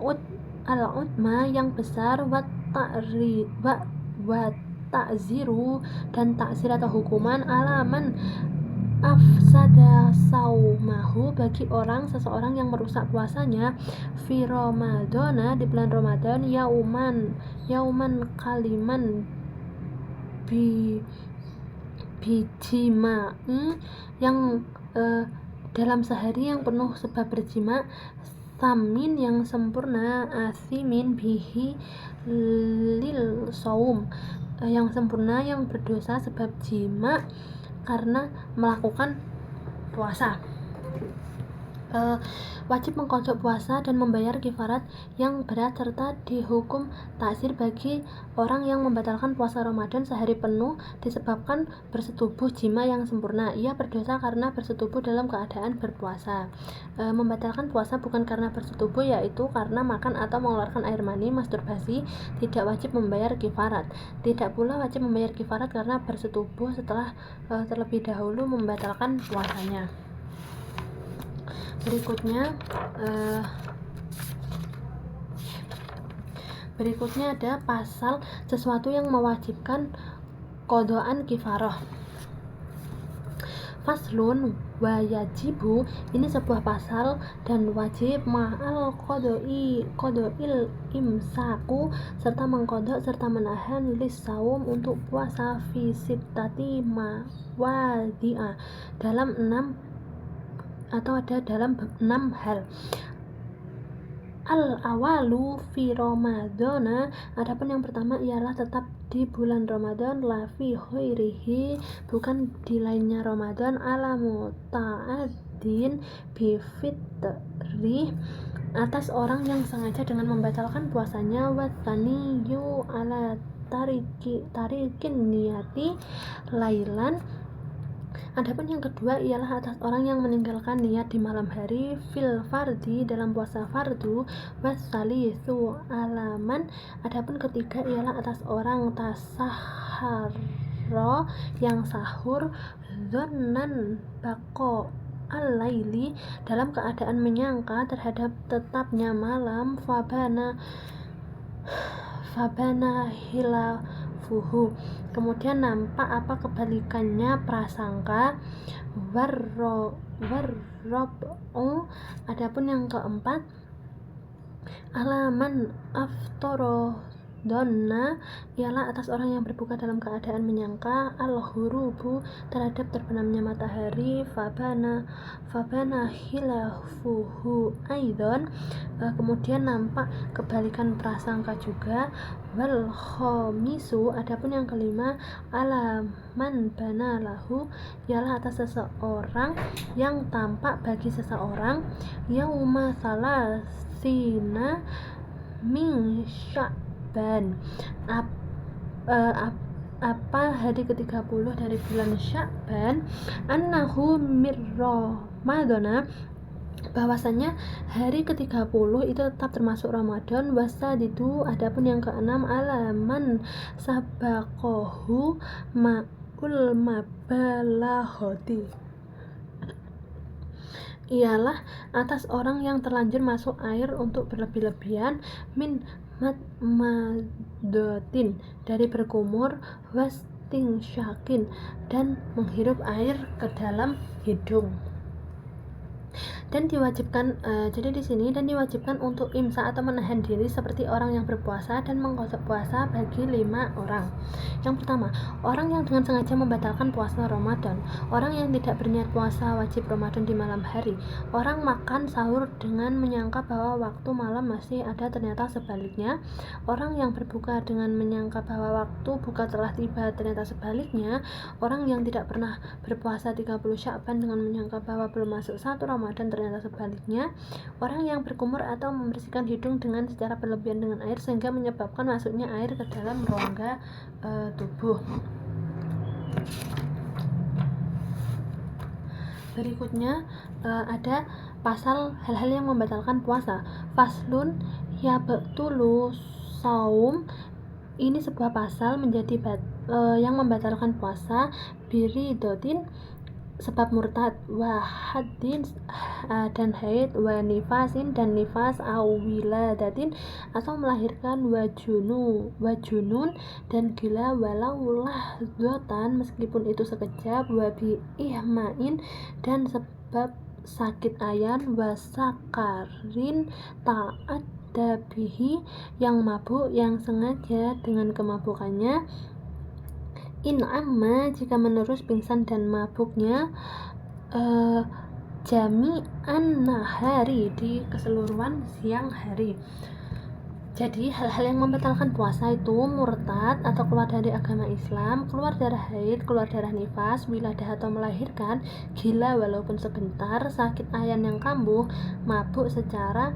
udma yang besar, wa ta'ziru dan taksir atau hukuman, alaman afsada saumahu bagi seseorang yang merusak puasanya, fi Ramadana di bulan Ramadan, yauman kaliman bijima yang dalam sehari yang penuh sebab berjima, samin yang sempurna, asimin bihi lil saum yang sempurna yang berdosa sebab jima karena melakukan puasa. Wajib mengqadha puasa dan membayar kifarat yang berat serta dihukum taksir bagi orang yang membatalkan puasa Ramadan sehari penuh disebabkan bersetubuh jima yang sempurna. Ia berdosa karena bersetubuh dalam keadaan berpuasa. Membatalkan puasa bukan karena bersetubuh, yaitu karena makan atau mengeluarkan air mani, masturbasi, tidak wajib membayar kifarat. Tidak pula wajib membayar kifarat karena bersetubuh setelah terlebih dahulu membatalkan puasanya. Berikutnya ada pasal sesuatu yang mewajibkan qadhaan kifarah. Faslun wa yajibu, ini sebuah pasal dan wajib ma'al qada'il imsaku serta mengqadha serta menahan lisawum untuk puasa fi sittati mawadi'a dalam 6 hal. Al-awalu fi Ramadana, adapun yang pertama ialah tetap di bulan Ramadan, la fi khairihi, bukan di lainnya Ramadan, ala muta'addin bi fitri, atas orang yang sengaja dengan membatalkan puasanya, wa tsaniyu ala tarikin niyati lailan, adapun yang kedua ialah atas orang yang meninggalkan niat di malam hari, fil fardi dalam puasa fardu, wasalisu alaman, adapun ketiga ialah atas orang tasahharo yang sahur, dzannan baqo al-laili dalam keadaan menyangka terhadap tetapnya malam, fabana hilafuhu, kemudian nampak apa kebalikannya prasangka, warrob'u, adapun yang keempat alaman aftoro donna ialah atas orang yang berbuka dalam keadaan menyangka, al-hurubu terhadap terbenamnya matahari, fabana hilafuhu aidon, kemudian nampak kebalikan prasangka juga, wal khomisu, adapun yang kelima alaman bana lahu ialah atas seseorang yang tampak bagi seseorang, yauma salasina min Sya'ban, apa hari ke-30 dari bulan Sya'ban, annahu mir Ramadana, bahwasanya hari ke-30 itu tetap termasuk Ramadan, wasadidu, adapun yang keenam alaman sabaqohu ma'ul mabalaghati, ialah atas orang yang terlanjur masuk air untuk berlebih-lebihan, min madmadotin dari berkumur, wastinsyakin dan menghirup air ke dalam hidung. Dan diwajibkan diwajibkan untuk imsa atau menahan diri seperti orang yang berpuasa dan mengqadha puasa bagi 5 orang. Yang pertama, orang yang dengan sengaja membatalkan puasa Ramadan, orang yang tidak berniat puasa wajib Ramadan di malam hari, orang makan sahur dengan menyangka bahwa waktu malam masih ada ternyata sebaliknya, orang yang berbuka dengan menyangka bahwa waktu buka telah tiba ternyata sebaliknya, orang yang tidak pernah berpuasa 30 Sya'ban dengan menyangka bahwa belum masuk 1 Ramadan Ramadan. Ternyata sebaliknya, orang yang berkumur atau membersihkan hidung dengan secara berlebihan dengan air sehingga menyebabkan masuknya air ke dalam rongga tubuh. Berikutnya ada pasal hal-hal yang membatalkan puasa. Faslun yabtulu saum, ini sebuah pasal menjadi yang membatalkan puasa, biridotin sebab murtad, wa haddin dan haid, wa nifasin dan nifas, au wiladatin atau melahirkan, wa junun dan gila, walau lahdzatan meskipun itu sekejap, wa bi ihmain dan sebab sakit ayan, wa sakarin taat dabihi yang mabuk yang sengaja dengan kemabukannya, in amma jika menerus pingsan dan mabuknya, jami'an nahari di keseluruhan siang hari. Jadi hal-hal yang membatalkan puasa itu murtad atau keluar dari agama Islam, keluar darah haid, keluar darah nifas, wiladah atau melahirkan, gila walaupun sebentar, sakit ayan yang kambuh, mabuk secara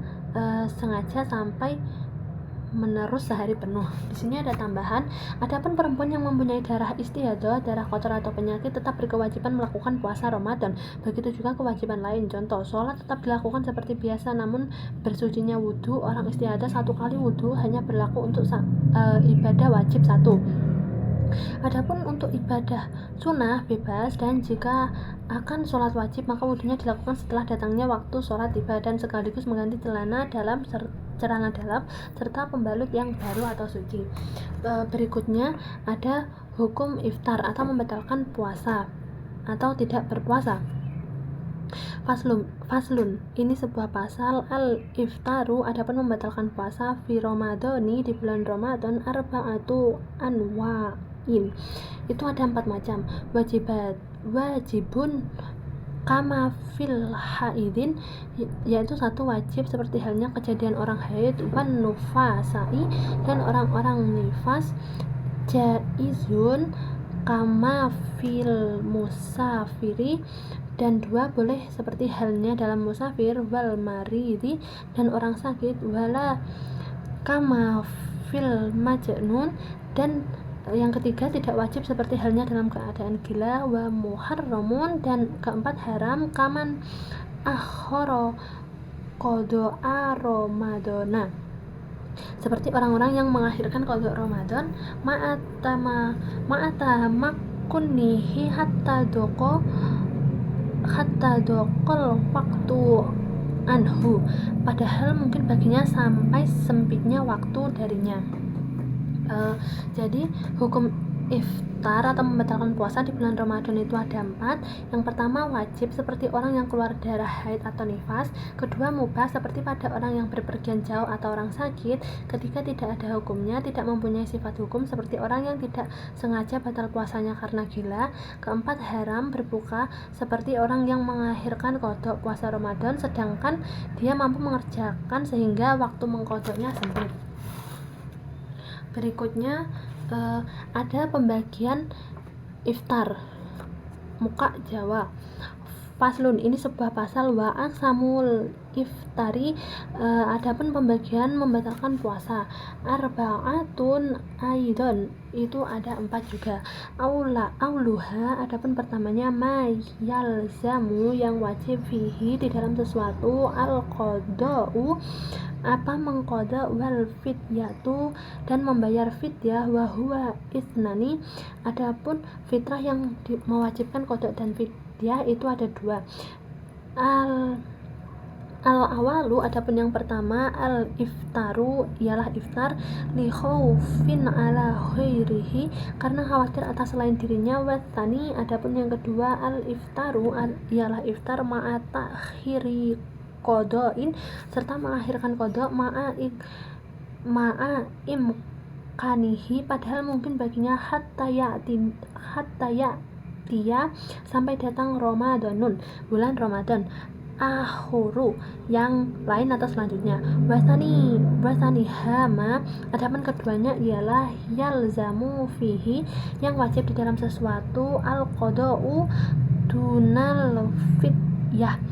sengaja sampai menerus sehari penuh. Di sini ada tambahan, adapun perempuan yang mempunyai darah istihadah, darah kotor atau penyakit tetap berkewajiban melakukan puasa Ramadan. Begitu juga kewajiban lain. Contoh, sholat tetap dilakukan seperti biasa, namun bersucinya wudhu. Orang istihadah 1 kali wudhu hanya berlaku untuk ibadah wajib 1. Adapun untuk ibadah sunnah bebas, dan jika akan sholat wajib maka wudhunya dilakukan setelah datangnya waktu sholat tiba dan sekaligus mengganti celana dalam serta pembalut yang baru atau suci. Berikutnya ada hukum iftar atau membatalkan puasa atau tidak berpuasa. Faslun, ini sebuah pasal, al-iftaru adapun membatalkan puasa fi Ramadhani di bulan Ramadan, arba'atu anwa'in, itu ada 4 macam. Wajibun kama fil haidin, yaitu 1 wajib seperti halnya kejadian orang haid, wan nufasai dan orang-orang nifas, jaizun kama fil musafiri, dan 2 boleh seperti halnya dalam musafir, wal maridi dan orang sakit, wala kama fil majnun, dan yang ketiga tidak wajib seperti halnya dalam keadaan gila, wa muharramun, dan keempat haram, kaman akhara qada'a ramadana, seperti orang-orang yang mengakhirkan qada Ramadan ma'ata makunihi hatta dokol waktu anhu, padahal mungkin baginya sampai sempitnya waktu darinya. Jadi hukum iftar atau membatalkan puasa di bulan Ramadan itu ada 4. Yang pertama wajib seperti orang yang keluar darah haid atau nifas. Kedua mubah seperti pada orang yang berpergian jauh atau orang sakit. Ketiga tidak ada hukumnya, tidak mempunyai sifat hukum seperti orang yang tidak sengaja batal puasanya karena gila. Keempat haram berbuka seperti orang yang mengakhirkan qada puasa Ramadan sedangkan dia mampu mengerjakan sehingga waktu mengqadanya sempit. Berikutnya ada pembagian iftar muka Jawa. Faslun, ini sebuah pasal, wa aqsamul iftari, adapun pembagian membatalkan puasa, arba'atun aidon, itu ada 4 juga. Auluha, adapun pertamanya, ma yalzamu, yang wajib fihi di dalam sesuatu, al-qada'u, apa mengqada, wal fidyatu, dan membayar fidyah, wa huwa isnani, adapun fitrah yang mewajibkan qada dan fidyah itu ada 2. Al-awalu, adapun yang pertama, al-iftaru, ialah iftar li khaufin ala khairihi, karena khawatir atas selain dirinya, wa tsani, adapun yang kedua, al-iftaru, ialah iftar ma'a takhiri qadain, serta mengakhirkan qada, ma'a imkanihi, padahal mungkin baginya, hatta ya'tiya, sampai datang Ramadanun, bulan Ramadan, akhuru, yang lain atau selanjutnya. Wasani hama, adapun keduanya ialah yalzamu fihi, yang wajib di dalam sesuatu, al-qada'u dunal fidyah,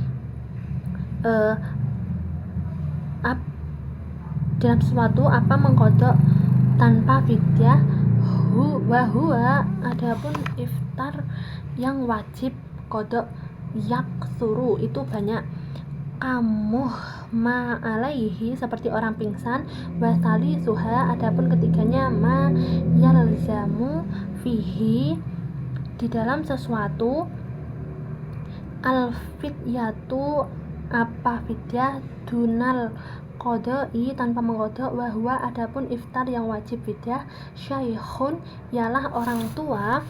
dalam sesuatu apa mengkodok tanpa fidyah huwa adapun iftar yang wajib kodok yaksuru itu banyak kamuh ma'alaihi seperti orang pingsan, wasali suha adapun ketiganya ma yalzamu fihi di dalam sesuatu al fidyatu apa fidyah dunal qodoi tanpa mengkodok, wahwa adapun iftar yang wajib fidyah syaikhun ialah orang tua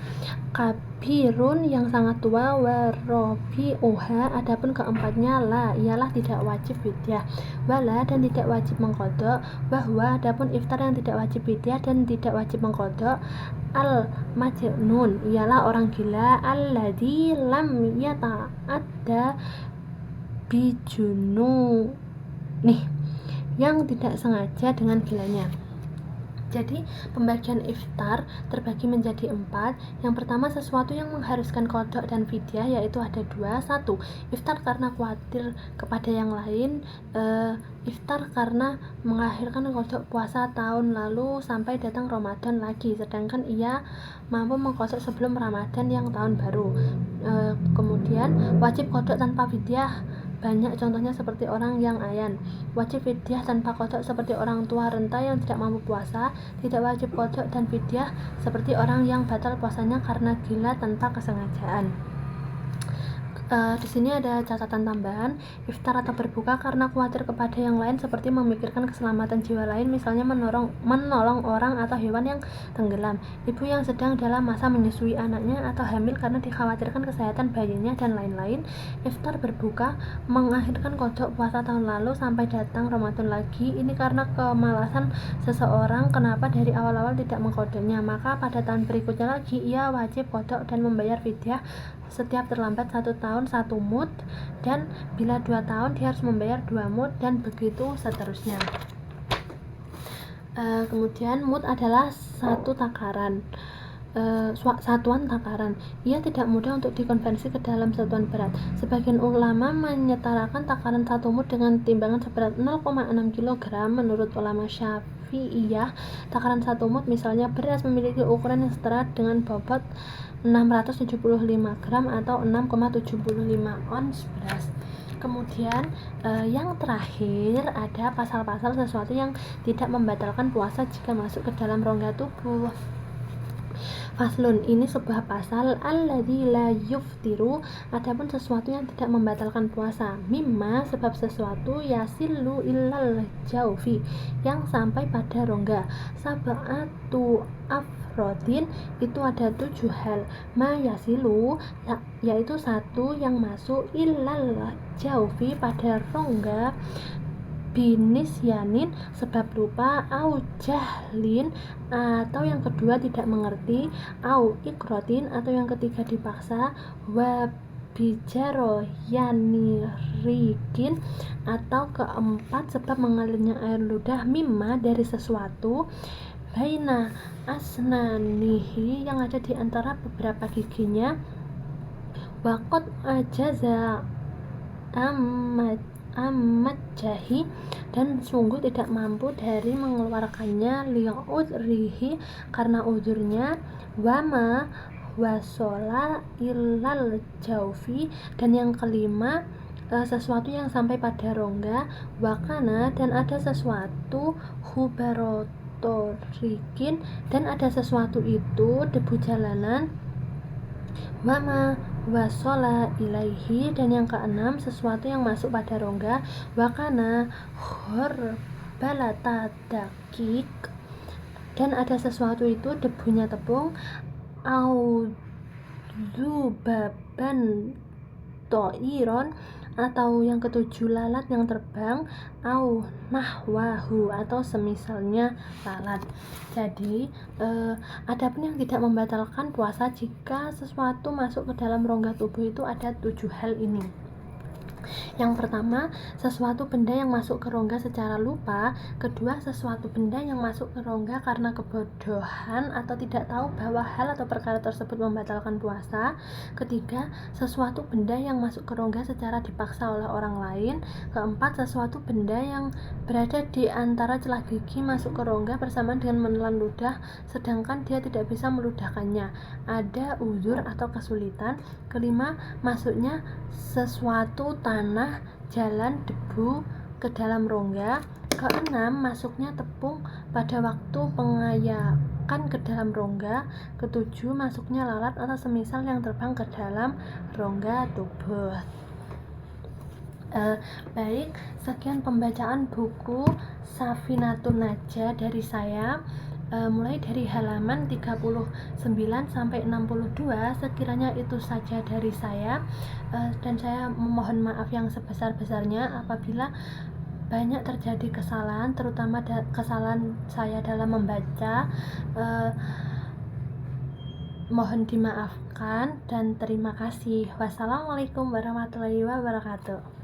kabirun yang sangat tua, warobi'uha adapun keempatnya la ialah tidak wajib fidyah, wala dan tidak wajib mengkodok, wahwa adapun iftar yang tidak wajib fidyah dan tidak wajib mengkodok al majnun ialah orang gila, alladzi lam yata'adda bijunu nih yang tidak sengaja dengan gilanya. Jadi pembagian iftar terbagi menjadi 4. Yang pertama sesuatu yang mengharuskan kodok dan fidyah, yaitu ada 2. 1. Iftar karena khawatir kepada yang lain, iftar karena mengakhirkan kodok puasa tahun lalu sampai datang Ramadan lagi, sedangkan ia mampu mengkodok sebelum Ramadan yang tahun baru. Kemudian wajib kodok tanpa fidyah banyak contohnya seperti orang yang ayan. Wajib fidyah tanpa kodok seperti orang tua renta yang tidak mampu puasa. Tidak wajib kodok dan fidyah seperti orang yang batal puasanya karena gila tanpa kesengajaan. Di sini ada catatan tambahan. Iftar atau berbuka karena khawatir kepada yang lain seperti memikirkan keselamatan jiwa lain, misalnya menolong orang atau hewan yang tenggelam, ibu yang sedang dalam masa menyusui anaknya, atau hamil karena dikhawatirkan kesehatan bayinya, dan lain-lain. Iftar berbuka mengakhirkan kodok puasa tahun lalu sampai datang Ramadan lagi, ini karena kemalasan seseorang kenapa dari awal-awal tidak mengkodoknya, maka pada tahun berikutnya lagi ia wajib kodok dan membayar fidyah setiap terlambat 1 tahun 1 mud, dan bila 2 tahun dia harus membayar 2 mud, dan begitu seterusnya. Kemudian mud adalah satuan takaran. Ia tidak mudah untuk dikonversi ke dalam satuan berat. Sebagian ulama menyetarakan takaran 1 mud dengan timbangan seberat 0,6 kg. Menurut ulama Syafi'iyah, takaran 1 mud misalnya beras memiliki ukuran yang setara dengan bobot 675 gram atau 6,75 ons beras. Kemudian yang terakhir ada pasal-pasal sesuatu yang tidak membatalkan puasa jika masuk ke dalam rongga tubuh. Faslun, ini sebuah pasal. Alladzi la yuftiru, adapun sesuatu yang tidak membatalkan puasa. Mimma, sebab sesuatu yasilu illal jaufi, yang sampai pada rongga. Sab'atu afrodin, itu ada 7 hal. Ma yasilu, yaitu 1 yang masuk illal jaufi pada rongga, binisyanin sebab lupa, au jahlin atau yang kedua tidak mengerti, au ikrotin atau yang ketiga dipaksa, wa bijaroyanirikin atau keempat sebab mengalirnya air ludah, mimma dari sesuatu, baina asnanihi yang ada di antara beberapa giginya, waqad ajaza amat jahi dan sungguh tidak mampu dari mengeluarkannya, li'udrihi karena udurnya, wama wasola ilal jaufi dan yang kelima sesuatu yang sampai pada rongga, wakana dan ada sesuatu, hubarotorikin dan ada sesuatu itu debu jalanan, wama wasola ilaihi dan yang keenam sesuatu yang masuk pada rongga, wakana horbalata dakik dan ada sesuatu itu debunya tepung, au zubaban toiron atau yang ketujuh lalat yang terbang, au nahwahu atau semisalnya lalat. Jadi adapun yang tidak membatalkan puasa jika sesuatu masuk ke dalam rongga tubuh itu ada 7 hal ini. Yang pertama, sesuatu benda yang masuk ke rongga secara lupa. Kedua, sesuatu benda yang masuk ke rongga karena kebodohan atau tidak tahu bahwa hal atau perkara tersebut membatalkan puasa. Ketiga, sesuatu benda yang masuk ke rongga secara dipaksa oleh orang lain. Keempat, sesuatu benda yang berada di antara celah gigi masuk ke rongga bersamaan dengan menelan ludah, sedangkan dia tidak bisa meludahkannya. Ada uzur atau kesulitan. Kelima, masuknya sesuatu tanah, jalan, debu ke dalam rongga. Keenam, masuknya tepung pada waktu pengayakan ke dalam rongga. Ketujuh, masuknya lalat atau semisal yang terbang ke dalam rongga tubuh. Baik, sekian pembacaan buku Safinatun Najah dari saya. Mulai dari halaman 39 sampai 62. Sekiranya itu saja dari saya, dan saya memohon maaf yang sebesar-besarnya apabila banyak terjadi kesalahan, terutama kesalahan saya dalam membaca. Mohon dimaafkan dan terima kasih. Wassalamualaikum warahmatullahi wabarakatuh.